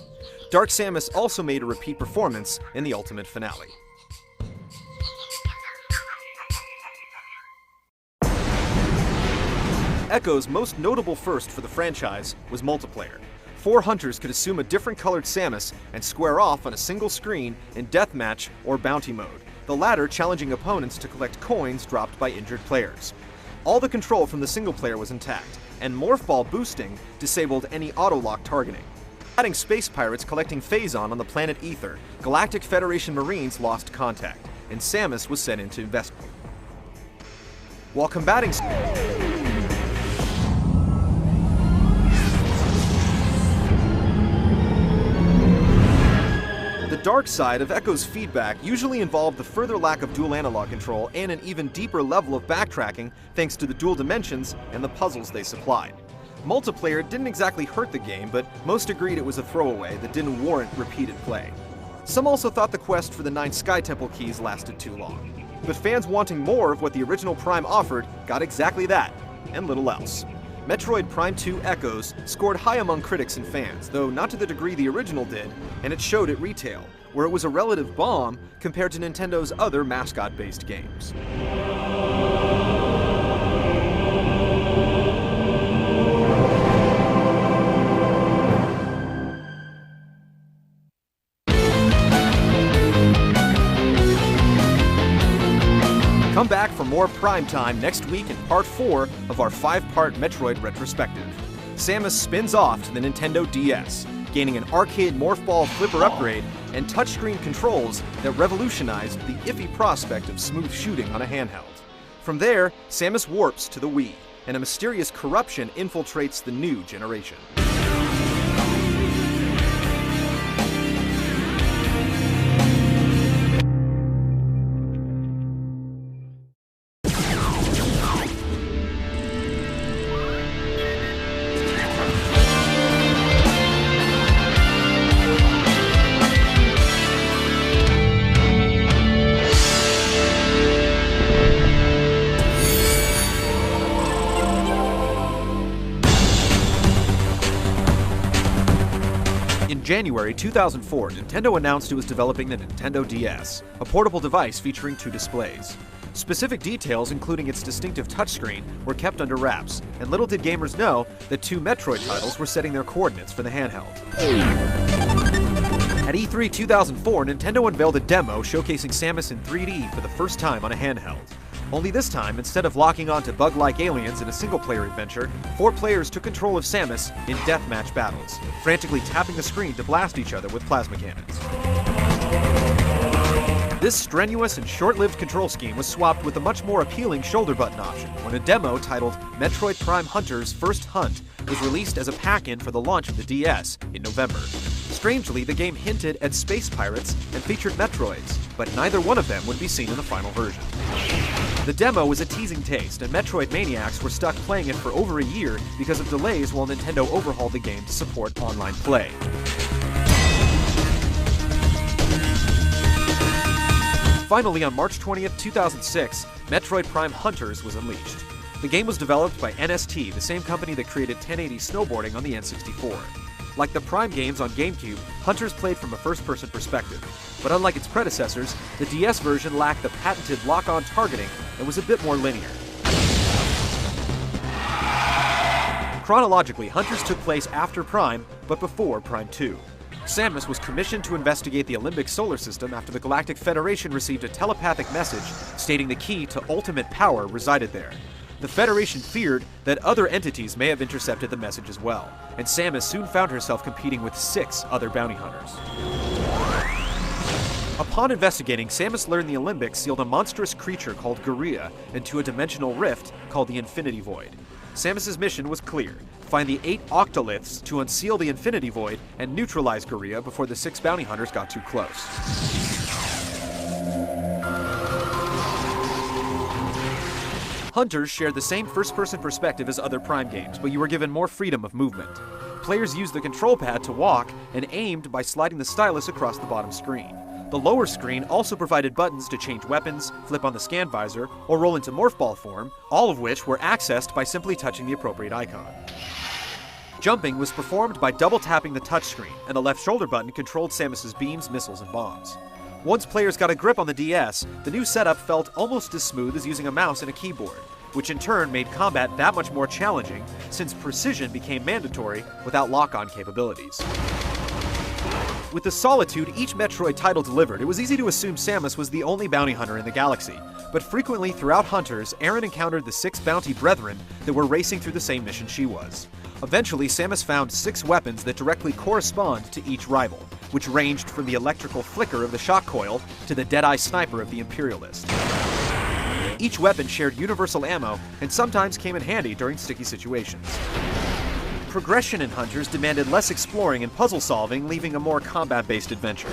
Dark Samus also made a repeat performance in the ultimate finale. Echo's most notable first for the franchise was multiplayer. 4 hunters could assume a different colored Samus and square off on a single screen in deathmatch or bounty mode, the latter challenging opponents to collect coins dropped by injured players. All the control from the single player was intact, and Morph Ball boosting disabled any auto-lock targeting. Adding space pirates collecting Phazon on the planet Ether, Galactic Federation Marines lost contact, and Samus was sent into investment. While combating the dark side of Echo's feedback usually involved the further lack of dual analog control and an even deeper level of backtracking thanks to the dual dimensions and the puzzles they supplied. Multiplayer didn't exactly hurt the game, but most agreed it was a throwaway that didn't warrant repeated play. Some also thought the quest for the 9 Sky Temple keys lasted too long. But fans wanting more of what the original Prime offered got exactly that, and little else. Metroid Prime 2 Echoes scored high among critics and fans, though not to the degree the original did, and it showed at retail, where it was a relative bomb compared to Nintendo's other mascot-based games. Come back for more Prime Time next week in Part 4 of our 5-part Metroid Retrospective. Samus spins off to the Nintendo DS, gaining an arcade Morph Ball flipper upgrade and touchscreen controls that revolutionized the iffy prospect of smooth shooting on a handheld. From there, Samus warps to the Wii, and a mysterious corruption infiltrates the new generation. In January 2004, Nintendo announced it was developing the Nintendo DS, a portable device featuring 2 displays. Specific details, including its distinctive touchscreen, were kept under wraps, and little did gamers know that 2 Metroid titles were setting their coordinates for the handheld. At E3 2004, Nintendo unveiled a demo showcasing Samus in 3D for the first time on a handheld. Only this time, instead of locking onto bug-like aliens in a single-player adventure, 4 players took control of Samus in deathmatch battles, frantically tapping the screen to blast each other with plasma cannons. This strenuous and short-lived control scheme was swapped with a much more appealing shoulder button option when a demo titled Metroid Prime Hunter's First Hunt was released as a pack-in for the launch of the DS in November. Strangely, the game hinted at space pirates and featured Metroids, but neither one of them would be seen in the final version. The demo was a teasing taste, and Metroid maniacs were stuck playing it for over a year because of delays while Nintendo overhauled the game to support online play. Finally, on March 20th, 2006, Metroid Prime Hunters was unleashed. The game was developed by NST, the same company that created 1080 snowboarding on the N64. Like the Prime games on GameCube, Hunters played from a first-person perspective. But unlike its predecessors, the DS version lacked the patented lock-on targeting and was a bit more linear. Chronologically, Hunters took place after Prime, but before Prime 2. Samus was commissioned to investigate the Olympic solar system after the Galactic Federation received a telepathic message stating the key to ultimate power resided there. The Federation feared that other entities may have intercepted the message as well, and Samus soon found herself competing with 6 other bounty hunters. Upon investigating, Samus learned the Olympics sealed a monstrous creature called Guria into a dimensional rift called the Infinity Void. Samus's mission was clear: find the 8 octoliths to unseal the Infinity Void and neutralize Guria before the 6 bounty hunters got too close. Hunters shared the same first-person perspective as other Prime games, but you were given more freedom of movement. Players used the control pad to walk and aimed by sliding the stylus across the bottom screen. The lower screen also provided buttons to change weapons, flip on the scan visor, or roll into morph ball form, all of which were accessed by simply touching the appropriate icon. Jumping was performed by double-tapping the touchscreen, and the left shoulder button controlled Samus's beams, missiles, and bombs. Once players got a grip on the DS, the new setup felt almost as smooth as using a mouse and a keyboard, which in turn made combat that much more challenging since precision became mandatory without lock-on capabilities. With the solitude each Metroid title delivered, it was easy to assume Samus was the only bounty hunter in the galaxy, but frequently throughout Hunters, Aaron encountered the 6 bounty brethren that were racing through the same mission she was. Eventually, Samus found 6 weapons that directly correspond to each rival, which ranged from the electrical flicker of the shock coil to the dead-eye sniper of the Imperialist. Each weapon shared universal ammo and sometimes came in handy during sticky situations. Progression in Hunters demanded less exploring and puzzle solving, leaving a more combat-based adventure.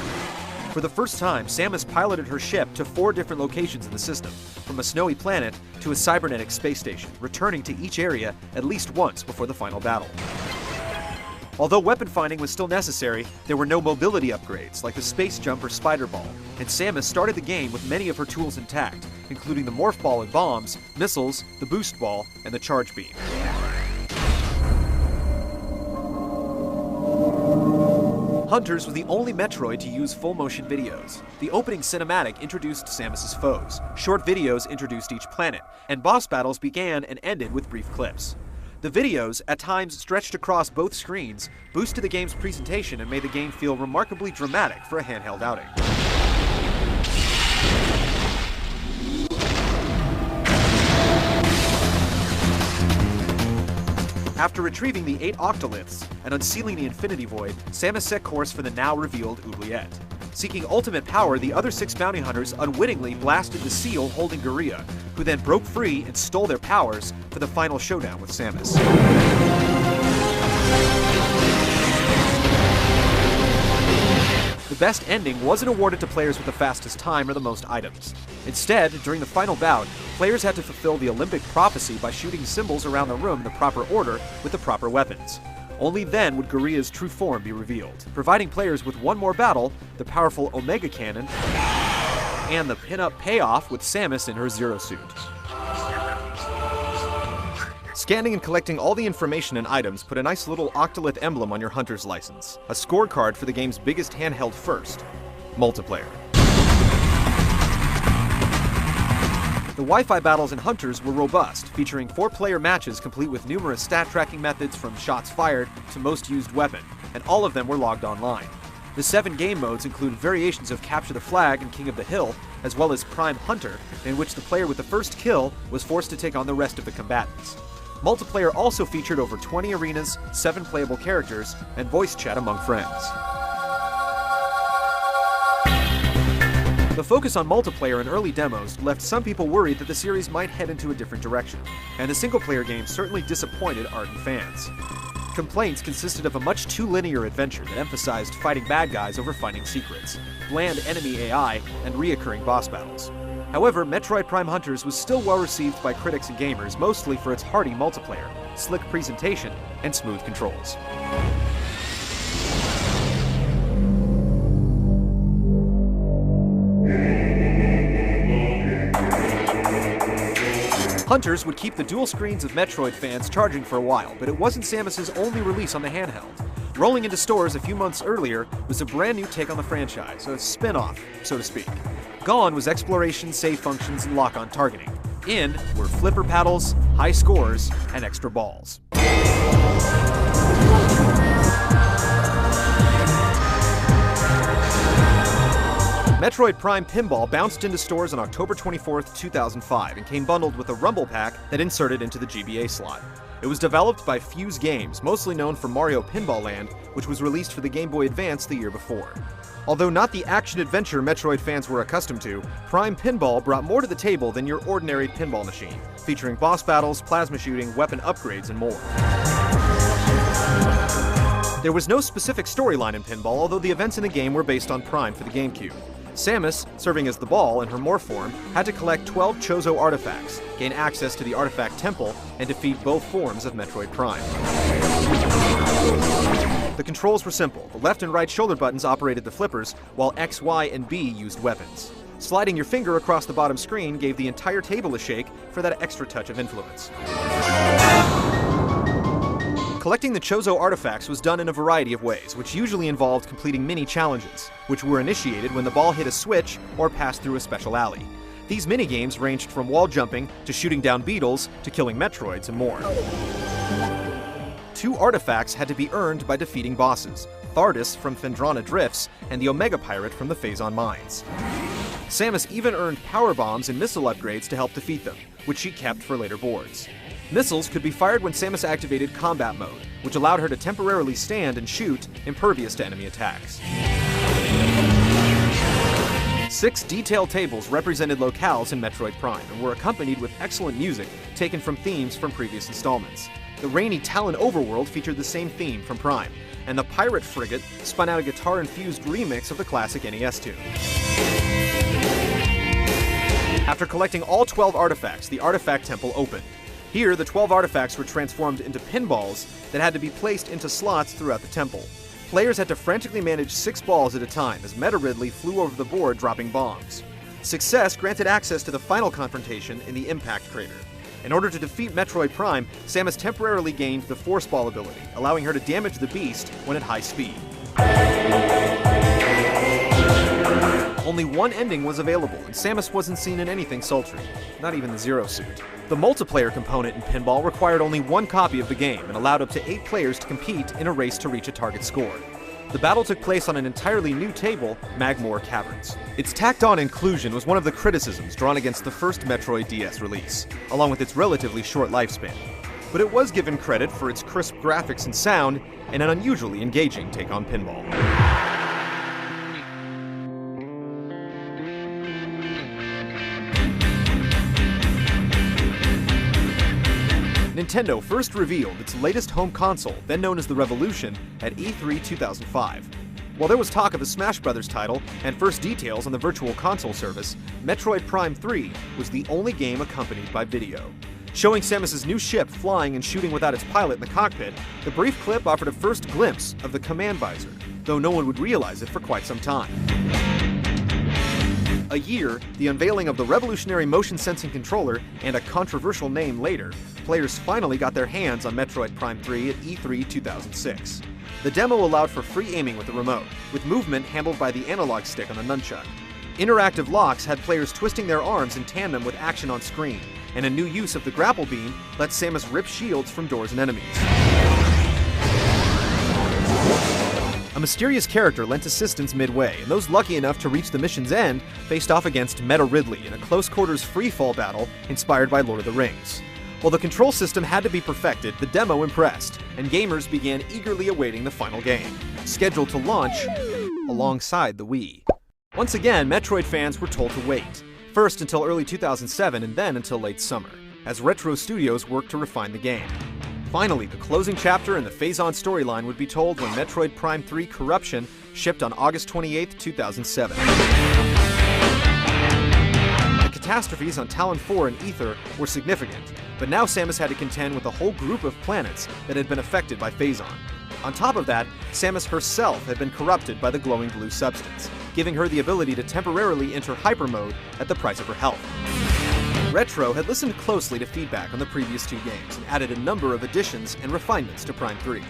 For the first time, Samus piloted her ship to 4 different locations in the system, from a snowy planet to a cybernetic space station, returning to each area at least once before the final battle. Although weapon finding was still necessary, there were no mobility upgrades like the space jump or spider ball, and Samus started the game with many of her tools intact, including the morph ball and bombs, missiles, the boost ball, and the charge beam. Hunters was the only Metroid to use full-motion videos. The opening cinematic introduced Samus's foes, short videos introduced each planet, and boss battles began and ended with brief clips. The videos, at times stretched across both screens, boosted the game's presentation and made the game feel remarkably dramatic for a handheld outing. After retrieving the 8 octoliths and unsealing the Infinity Void, Samus set course for the now-revealed oubliette. Seeking ultimate power, the other 6 bounty hunters unwittingly blasted the seal holding Guria, who then broke free and stole their powers for the final showdown with Samus. The best ending wasn't awarded to players with the fastest time or the most items. Instead, during the final bout, players had to fulfill the Olympic prophecy by shooting symbols around the room in the proper order with the proper weapons. Only then would Guria's true form be revealed, providing players with one more battle, the powerful Omega Cannon, and the pin-up payoff with Samus in her Zero suit. Scanning and collecting all the information and items put a nice little octolith emblem on your Hunter's license, a scorecard for the game's biggest handheld first, multiplayer. The Wi-Fi battles in Hunters were robust, featuring 4-player matches complete with numerous stat tracking methods from shots fired to most used weapon, and all of them were logged online. The 7 game modes include variations of Capture the Flag and King of the Hill, as well as Prime Hunter, in which the player with the first kill was forced to take on the rest of the combatants. Multiplayer also featured over 20 arenas, 7 playable characters, and voice chat among friends. The focus on multiplayer in early demos left some people worried that the series might head into a different direction, and the single-player game certainly disappointed ardent fans. Complaints consisted of a much too linear adventure that emphasized fighting bad guys over finding secrets, bland enemy AI, and reoccurring boss battles. However, Metroid Prime Hunters was still well received by critics and gamers, mostly for its hearty multiplayer, slick presentation, and smooth controls. Hunters would keep the dual screens of Metroid fans charging for a while, but it wasn't Samus's only release on the handheld. Rolling into stores a few months earlier was a brand new take on the franchise, a spin-off, so to speak. Gone was exploration, save functions, and lock-on targeting. In were flipper paddles, high scores, and extra balls. Metroid Prime Pinball bounced into stores on October 24th, 2005, and came bundled with a Rumble Pack that inserted into the GBA slot. It was developed by Fuse Games, mostly known for Mario Pinball Land, which was released for the Game Boy Advance the year before. Although not the action-adventure Metroid fans were accustomed to, Prime Pinball brought more to the table than your ordinary pinball machine, featuring boss battles, plasma shooting, weapon upgrades, and more. There was no specific storyline in Pinball, although the events in the game were based on Prime for the GameCube. Samus, serving as the ball in her morph form, had to collect 12 Chozo artifacts, gain access to the Artifact Temple, and defeat both forms of Metroid Prime. The controls were simple. The left and right shoulder buttons operated the flippers, while X, Y, and B used weapons. Sliding your finger across the bottom screen gave the entire table a shake for that extra touch of influence. Collecting the Chozo artifacts was done in a variety of ways, which usually involved completing mini-challenges, which were initiated when the ball hit a switch or passed through a special alley. These mini-games ranged from wall jumping, to shooting down beetles, to killing Metroids, and more. 2 artifacts had to be earned by defeating bosses, Thardus from Phendrana Drifts, and the Omega Pirate from the Phazon Mines. Samus even earned power bombs and missile upgrades to help defeat them, which she kept for later boards. Missiles could be fired when Samus activated combat mode, which allowed her to temporarily stand and shoot, impervious to enemy attacks. 6 detailed tables represented locales in Metroid Prime and were accompanied with excellent music taken from themes from previous installments. The rainy Talon overworld featured the same theme from Prime, and the Pirate Frigate spun out a guitar-infused remix of the classic NES tune. After collecting all 12 artifacts, the Artifact Temple opened. Here, the 12 artifacts were transformed into pinballs that had to be placed into slots throughout the temple. Players had to frantically manage 6 balls at a time as Meta Ridley flew over the board dropping bombs. Success granted access to the final confrontation in the Impact Crater. In order to defeat Metroid Prime, Samus temporarily gained the Force Ball ability, allowing her to damage the beast when at high speed. Only one ending was available, and Samus wasn't seen in anything sultry, not even the Zero Suit. The multiplayer component in Pinball required only 1 copy of the game and allowed up to 8 players to compete in a race to reach a target score. The battle took place on an entirely new table, Magmoor Caverns. Its tacked-on inclusion was one of the criticisms drawn against the first Metroid DS release, along with its relatively short lifespan. But it was given credit for its crisp graphics and sound, and an unusually engaging take on pinball. Nintendo first revealed its latest home console, then known as the Revolution, at E3 2005. While there was talk of a Smash Bros. Title and first details on the Virtual Console service, Metroid Prime 3 was the only game accompanied by video. Showing Samus's new ship flying and shooting without its pilot in the cockpit, the brief clip offered a first glimpse of the command visor, though no one would realize it for quite some time. A year, the unveiling of the revolutionary motion sensing controller, and a controversial name later, players finally got their hands on Metroid Prime 3 at E3 2006. The demo allowed for free aiming with the remote, with movement handled by the analog stick on the nunchuck. Interactive locks had players twisting their arms in tandem with action on screen, and a new use of the grapple beam let Samus rip shields from doors and enemies. A mysterious character lent assistance midway, and those lucky enough to reach the mission's end faced off against Meta Ridley in a close-quarters free-fall battle inspired by Lord of the Rings. While the control system had to be perfected, the demo impressed, and gamers began eagerly awaiting the final game, scheduled to launch alongside the Wii. Once again, Metroid fans were told to wait, first until early 2007 and then until late summer, as Retro Studios worked to refine the game. Finally, the closing chapter in the Phase-On storyline would be told when Metroid Prime 3 Corruption shipped on August 28, 2007. The catastrophes on Talon 4 and Ether were significant, but now Samus had to contend with a whole group of planets that had been affected by Phase-On. On top of that, Samus herself had been corrupted by the glowing blue substance, giving her the ability to temporarily enter hyper mode at the price of her health. Retro had listened closely to feedback on the previous two games and added a number of additions and refinements to Prime 3.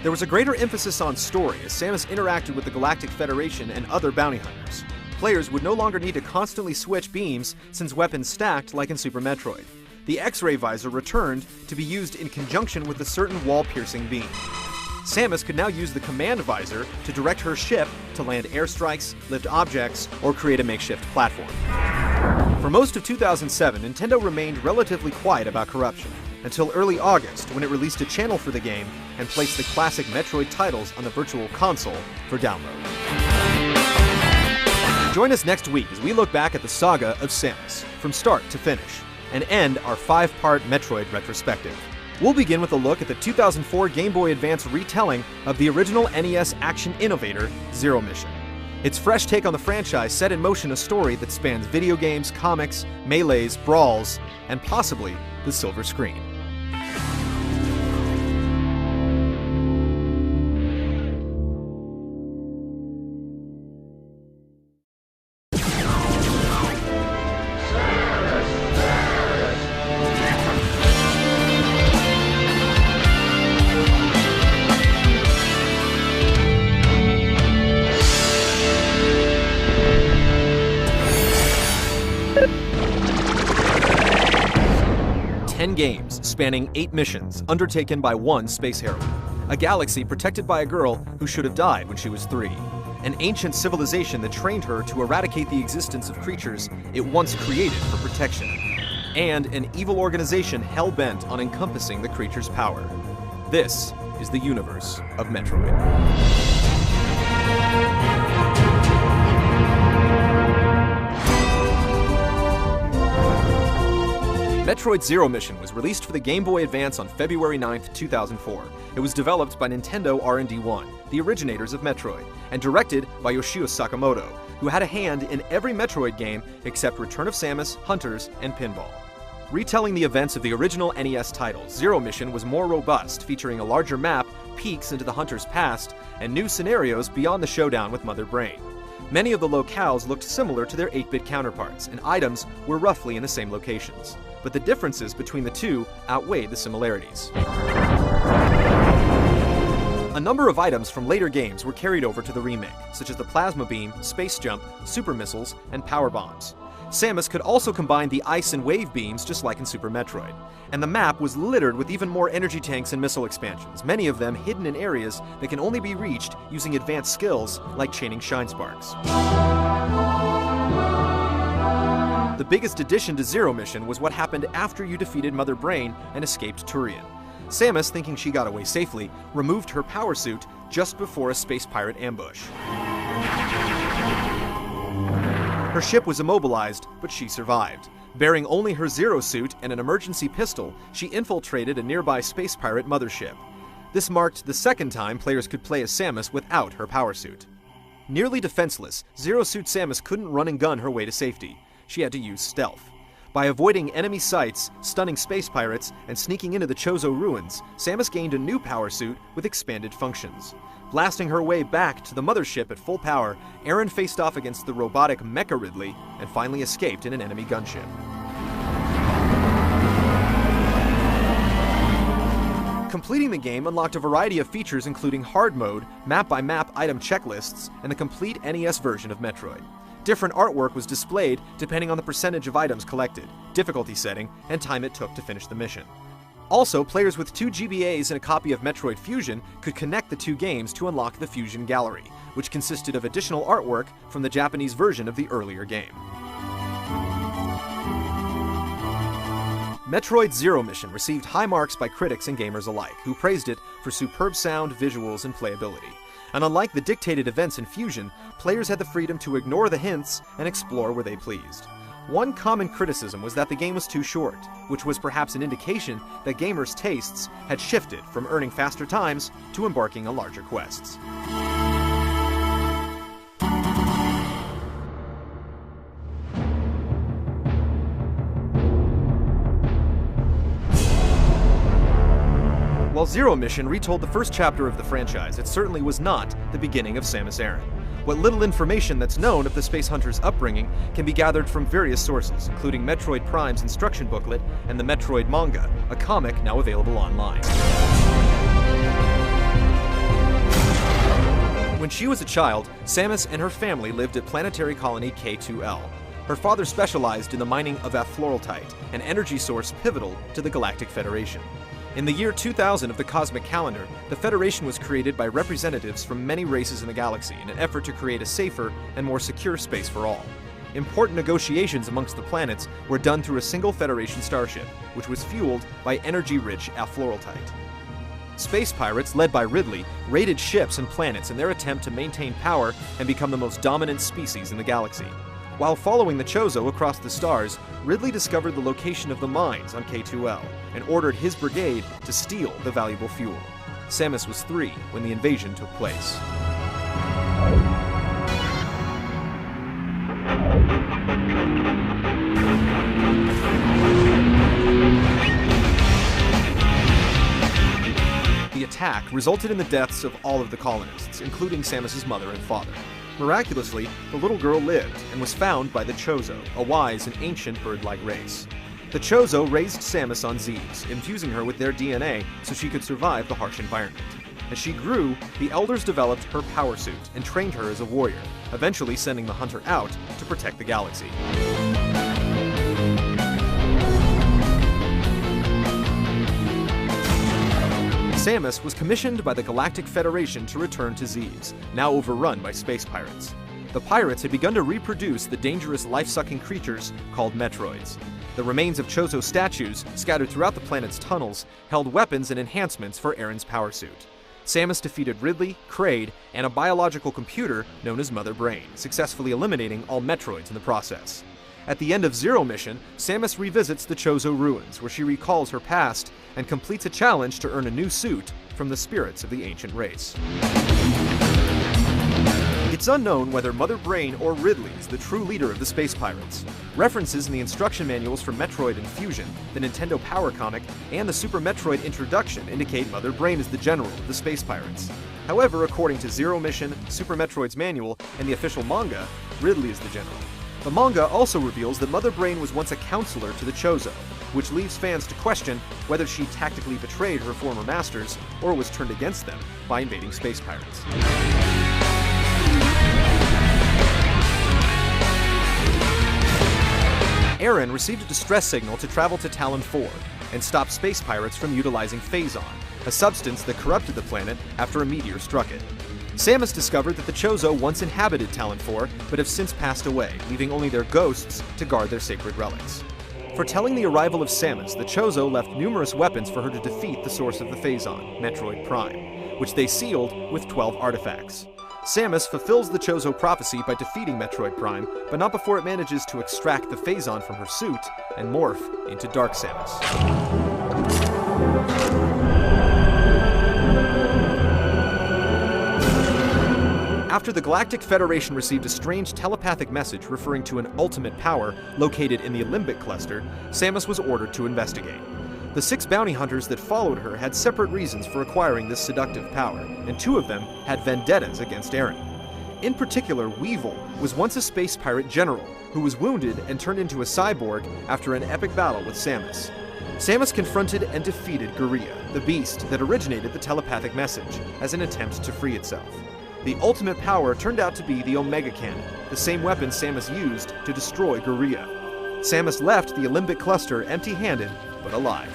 There was a greater emphasis on story as Samus interacted with the Galactic Federation and other bounty hunters. Players would no longer need to constantly switch beams since weapons stacked like in Super Metroid. The X-ray visor returned to be used in conjunction with a certain wall-piercing beam. Samus could now use the command visor to direct her ship to land airstrikes, lift objects, or create a makeshift platform. For most of 2007, Nintendo remained relatively quiet about Corruption, until early August when it released a channel for the game and placed the classic Metroid titles on the Virtual Console for download. Join us next week as we look back at the saga of Samus, from start to finish, and end our 5-part Metroid retrospective. We'll begin with a look at the 2004 Game Boy Advance retelling of the original NES action innovator, Zero Mission. Its fresh take on the franchise set in motion a story that spans video games, comics, melees, brawls, and possibly the silver screen. Games spanning 8 missions undertaken by one space heroine, a galaxy protected by a girl who should have died when she was 3, an ancient civilization that trained her to eradicate the existence of creatures it once created for protection, and an evil organization hell-bent on encompassing the creature's power. This is the universe of Metroid. Metroid Zero Mission was released for the Game Boy Advance on February 9, 2004. It was developed by Nintendo R&D 1, the originators of Metroid, and directed by Yoshio Sakamoto, who had a hand in every Metroid game except Return of Samus, Hunters, and Pinball. Retelling the events of the original NES title, Zero Mission was more robust, featuring a larger map, peeks into the Hunter's past, and new scenarios beyond the showdown with Mother Brain. Many of the locales looked similar to their 8-bit counterparts, and items were roughly in the same locations. But the differences between the two outweighed the similarities. A number of items from later games were carried over to the remake, such as the Plasma Beam, Space Jump, Super Missiles, and Power Bombs. Samus could also combine the Ice and Wave beams just like in Super Metroid, and the map was littered with even more energy tanks and missile expansions, many of them hidden in areas that can only be reached using advanced skills like chaining shine sparks. The biggest addition to Zero Mission was what happened after you defeated Mother Brain and escaped Turian. Samus, thinking she got away safely, removed her power suit just before a space pirate ambush. Her ship was immobilized, but she survived. Bearing only her Zero suit and an emergency pistol, she infiltrated a nearby space pirate mothership. This marked the second time players could play as Samus without her power suit. Nearly defenseless, Zero Suit Samus couldn't run and gun her way to safety. She had to use stealth. By avoiding enemy sights, stunning space pirates, and sneaking into the Chozo ruins, Samus gained a new power suit with expanded functions. Blasting her way back to the mothership at full power, Aaron faced off against the robotic Mecha Ridley and finally escaped in an enemy gunship. Completing the game unlocked a variety of features including hard mode, map-by-map item checklists, and the complete NES version of Metroid. Different artwork was displayed depending on the percentage of items collected, difficulty setting, and time it took to finish the mission. Also, players with 2 GBAs and a copy of Metroid Fusion could connect the two games to unlock the Fusion Gallery, which consisted of additional artwork from the Japanese version of the earlier game. Metroid Zero Mission received high marks by critics and gamers alike, who praised it for superb sound, visuals, and playability. and unlike the dictated events in Fusion, players had the freedom to ignore the hints and explore where they pleased. One common criticism was that the game was too short, which was perhaps an indication that gamers' tastes had shifted from earning faster times to embarking on larger quests. While Zero Mission retold the first chapter of the franchise, it certainly was not the beginning of Samus Aran. What little information that's known of the Space Hunter's upbringing can be gathered from various sources, including Metroid Prime's instruction booklet and the Metroid manga, a comic now available online. When she was a child, Samus and her family lived at planetary colony K2L. Her father specialized in the mining of afluorotite, an energy source pivotal to the Galactic Federation. In the year 2000 of the cosmic calendar, the Federation was created by representatives from many races in the galaxy in an effort to create a safer and more secure space for all. Important negotiations amongst the planets were done through a single Federation starship, which was fueled by energy-rich afluorotite. Space pirates, led by Ridley, raided ships and planets in their attempt to maintain power and become the most dominant species in the galaxy. While following the Chozo across the stars, Ridley discovered the location of the mines on K2L and ordered his brigade to steal the valuable fuel. Samus was 3 when the invasion took place. The attack resulted in the deaths of all of the colonists, including Samus's mother and father. Miraculously, the little girl lived and was found by the Chozo, a wise and ancient bird-like race. The Chozo raised Samus on Z's, infusing her with their DNA so she could survive the harsh environment. As she grew, the Elders developed her power suit and trained her as a warrior, eventually sending the Hunter out to protect the galaxy. Samus was commissioned by the Galactic Federation to return to Z's, now overrun by space pirates. The pirates had begun to reproduce the dangerous life-sucking creatures called Metroids. The remains of Chozo statues, scattered throughout the planet's tunnels, held weapons and enhancements for Aran's power suit. Samus defeated Ridley, Kraid, and a biological computer known as Mother Brain, successfully eliminating all Metroids in the process. At the end of Zero Mission, Samus revisits the Chozo ruins, where she recalls her past and completes a challenge to earn a new suit from the spirits of the ancient race. It's unknown whether Mother Brain or Ridley is the true leader of the space pirates. References in the instruction manuals for Metroid and Fusion, the Nintendo Power comic, and the Super Metroid introduction indicate Mother Brain is the general of the space pirates. However, according to Zero Mission, Super Metroid's manual, and the official manga, Ridley is the general. The manga also reveals that Mother Brain was once a counselor to the Chozo, which leaves fans to question whether she tactically betrayed her former masters or was turned against them by invading space pirates. Aran received a distress signal to travel to Talon 4 and stop space pirates from utilizing phazon, a substance that corrupted the planet after a meteor struck it. Samus discovered that the Chozo once inhabited Talon 4, but have since passed away, leaving only their ghosts to guard their sacred relics. Foretelling the arrival of Samus, the Chozo left numerous weapons for her to defeat the source of the phazon, Metroid Prime, which they sealed with 12 artifacts. Samus fulfills the Chozo prophecy by defeating Metroid Prime, but not before it manages to extract the phazon from her suit and morph into Dark Samus. After the Galactic Federation received a strange telepathic message referring to an ultimate power located in the Limbic Cluster, Samus was ordered to investigate. The 6 bounty hunters that followed her had separate reasons for acquiring this seductive power, and 2 of them had vendettas against Aran. In particular, Weevil was once a space pirate general who was wounded and turned into a cyborg after an epic battle with Samus. Samus confronted and defeated Guria, the beast that originated the telepathic message, as an attempt to free itself. The ultimate power turned out to be the Omega Cannon, the same weapon Samus used to destroy Guria. Samus left the Limbic Cluster empty-handed, but alive.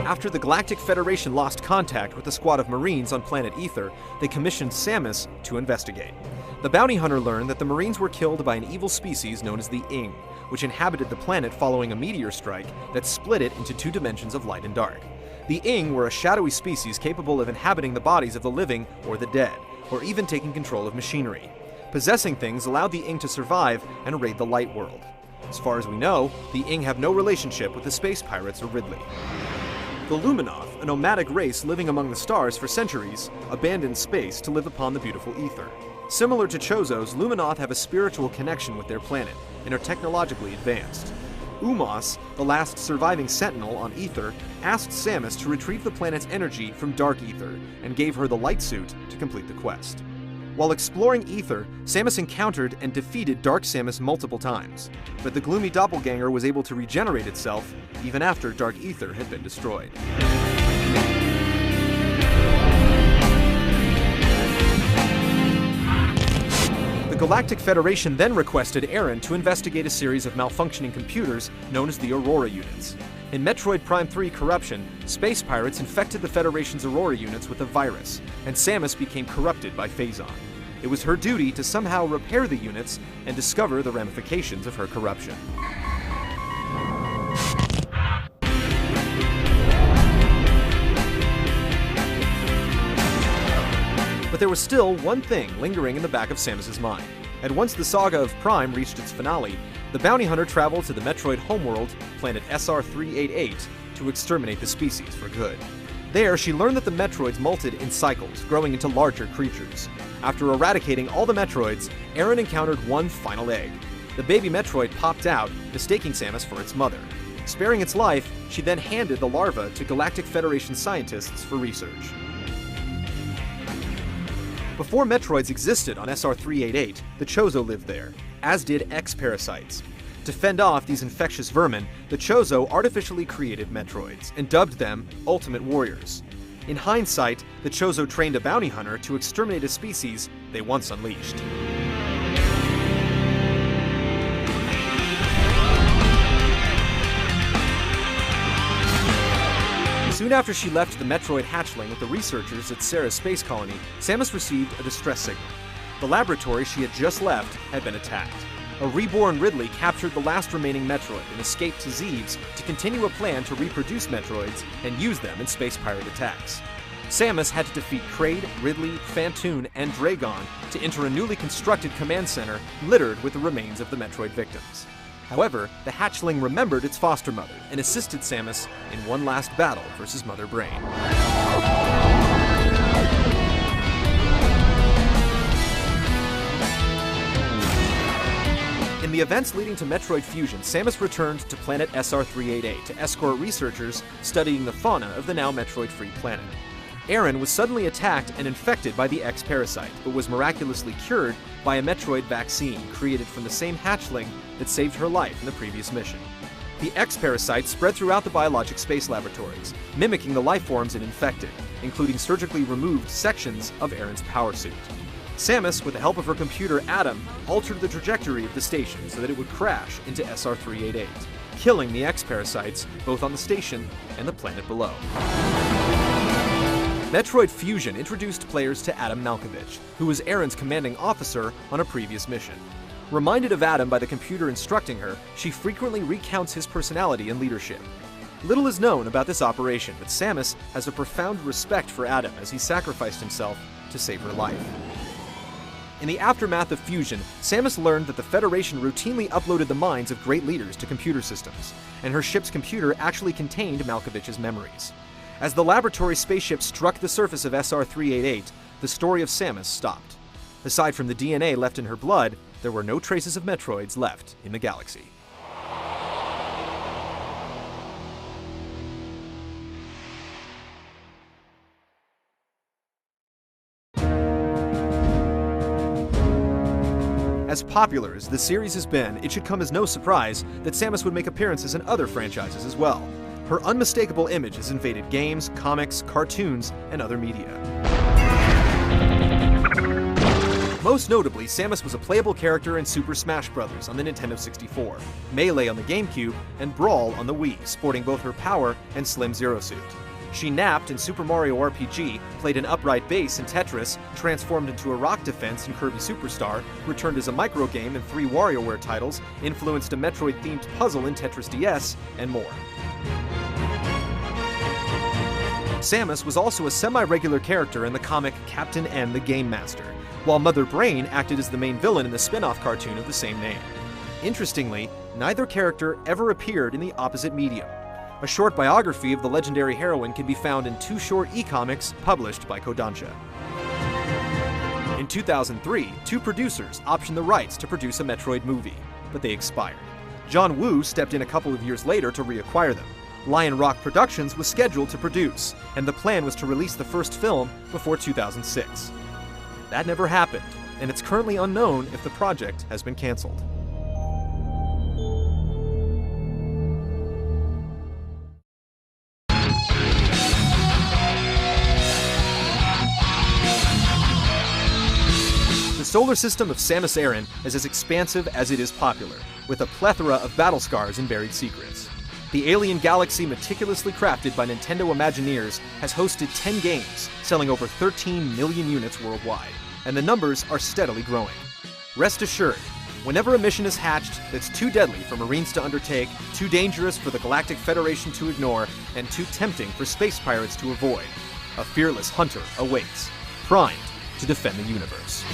After the Galactic Federation lost contact with a squad of Marines on planet Ether, they commissioned Samus to investigate. The bounty hunter learned that the Marines were killed by an evil species known as the Ing, which inhabited the planet following a meteor strike that split it into two dimensions of light and dark. The Ing were a shadowy species capable of inhabiting the bodies of the living or the dead, or even taking control of machinery. Possessing things allowed the Ing to survive and raid the light world. As far as we know, the Ing have no relationship with the space pirates or Ridley. The Luminoth, a nomadic race living among the stars for centuries, abandoned space to live upon the beautiful ether. Similar to Chozos, Luminoth have a spiritual connection with their planet and are technologically advanced. Umos, the last surviving sentinel on Ether, asked Samus to retrieve the planet's energy from Dark Ether and gave her the light suit to complete the quest. While exploring Ether, Samus encountered and defeated Dark Samus multiple times, but the gloomy doppelganger was able to regenerate itself even after Dark Ether had been destroyed. The Galactic Federation then requested Aaron to investigate a series of malfunctioning computers known as the Aurora units. In Metroid Prime 3 Corruption, space pirates infected the Federation's Aurora units with a virus, and Samus became corrupted by Phazon. It was her duty to somehow repair the units and discover the ramifications of her corruption. But there was still one thing lingering in the back of Samus's mind. And once the saga of Prime reached its finale, the bounty hunter traveled to the Metroid homeworld, planet SR388, to exterminate the species for good. There, she learned that the Metroids molted in cycles, growing into larger creatures. After eradicating all the Metroids, Aaron encountered one final egg. The baby Metroid popped out, mistaking Samus for its mother. Sparing its life, she then handed the larva to Galactic Federation scientists for research. Before Metroids existed on SR388, the Chozo lived there, as did X-parasites. To fend off these infectious vermin, the Chozo artificially created Metroids and dubbed them Ultimate Warriors. In hindsight, the Chozo trained a bounty hunter to exterminate a species they once unleashed. Soon after she left the Metroid hatchling with the researchers at Sarah's space colony, Samus received a distress signal. The laboratory she had just left had been attacked. A reborn Ridley captured the last remaining Metroid and escaped to Zeebs to continue a plan to reproduce Metroids and use them in space pirate attacks. Samus had to defeat Kraid, Ridley, Phantoon, and Dragon to enter a newly constructed command center littered with the remains of the Metroid victims. However, the hatchling remembered its foster mother and assisted Samus in one last battle versus Mother Brain. In the events leading to Metroid Fusion, Samus returned to planet SR388 to escort researchers studying the fauna of the now Metroid-free planet. Aaron was suddenly attacked and infected by the X-parasite, but was miraculously cured by a Metroid vaccine created from the same hatchling that saved her life in the previous mission. The X-parasite spread throughout the biologic space laboratories, mimicking the life forms it infected, including surgically removed sections of Aaron's power suit. Samus, with the help of her computer Adam, altered the trajectory of the station so that it would crash into SR388, killing the X-parasites both on the station and the planet below. Metroid Fusion introduced players to Adam Malkovich, who was Aaron's commanding officer on a previous mission. Reminded of Adam by the computer instructing her, she frequently recounts his personality and leadership. Little is known about this operation, but Samus has a profound respect for Adam as he sacrificed himself to save her life. In the aftermath of Fusion, Samus learned that the Federation routinely uploaded the minds of great leaders to computer systems, and her ship's computer actually contained Malkovich's memories. As the laboratory spaceship struck the surface of SR388, the story of Samus stopped. Aside from the DNA left in her blood, there were no traces of Metroids left in the galaxy. As popular as the series has been, it should come as no surprise that Samus would make appearances in other franchises as well. Her unmistakable image has invaded games, comics, cartoons, and other media. Most notably, Samus was a playable character in Super Smash Bros. On the Nintendo 64, Melee on the GameCube, and Brawl on the Wii, sporting both her power and Slim Zero suit. She napped in Super Mario RPG, played an upright bass in Tetris, transformed into a rock defense in Kirby Superstar, returned as a microgame in 3 WarioWare titles, influenced a Metroid-themed puzzle in Tetris DS, and more. Samus was also a semi-regular character in the comic Captain N the Game Master, while Mother Brain acted as the main villain in the spin-off cartoon of the same name. Interestingly, neither character ever appeared in the opposite medium. A short biography of the legendary heroine can be found in 2 short e-comics published by Kodansha. In 2003, 2 producers optioned the rights to produce a Metroid movie, but they expired. John Woo stepped in a couple of years later to reacquire them. Lion Rock Productions was scheduled to produce, and the plan was to release the first film before 2006. That never happened, and it's currently unknown if the project has been canceled. The solar system of Samus Aran is as expansive as it is popular, with a plethora of battle scars and buried secrets. The alien galaxy meticulously crafted by Nintendo Imagineers has hosted 10 games, selling over 13 million units worldwide, and the numbers are steadily growing. Rest assured, whenever a mission is hatched that's too deadly for Marines to undertake, too dangerous for the Galactic Federation to ignore, and too tempting for space pirates to avoid, a fearless hunter awaits, primed to defend the universe.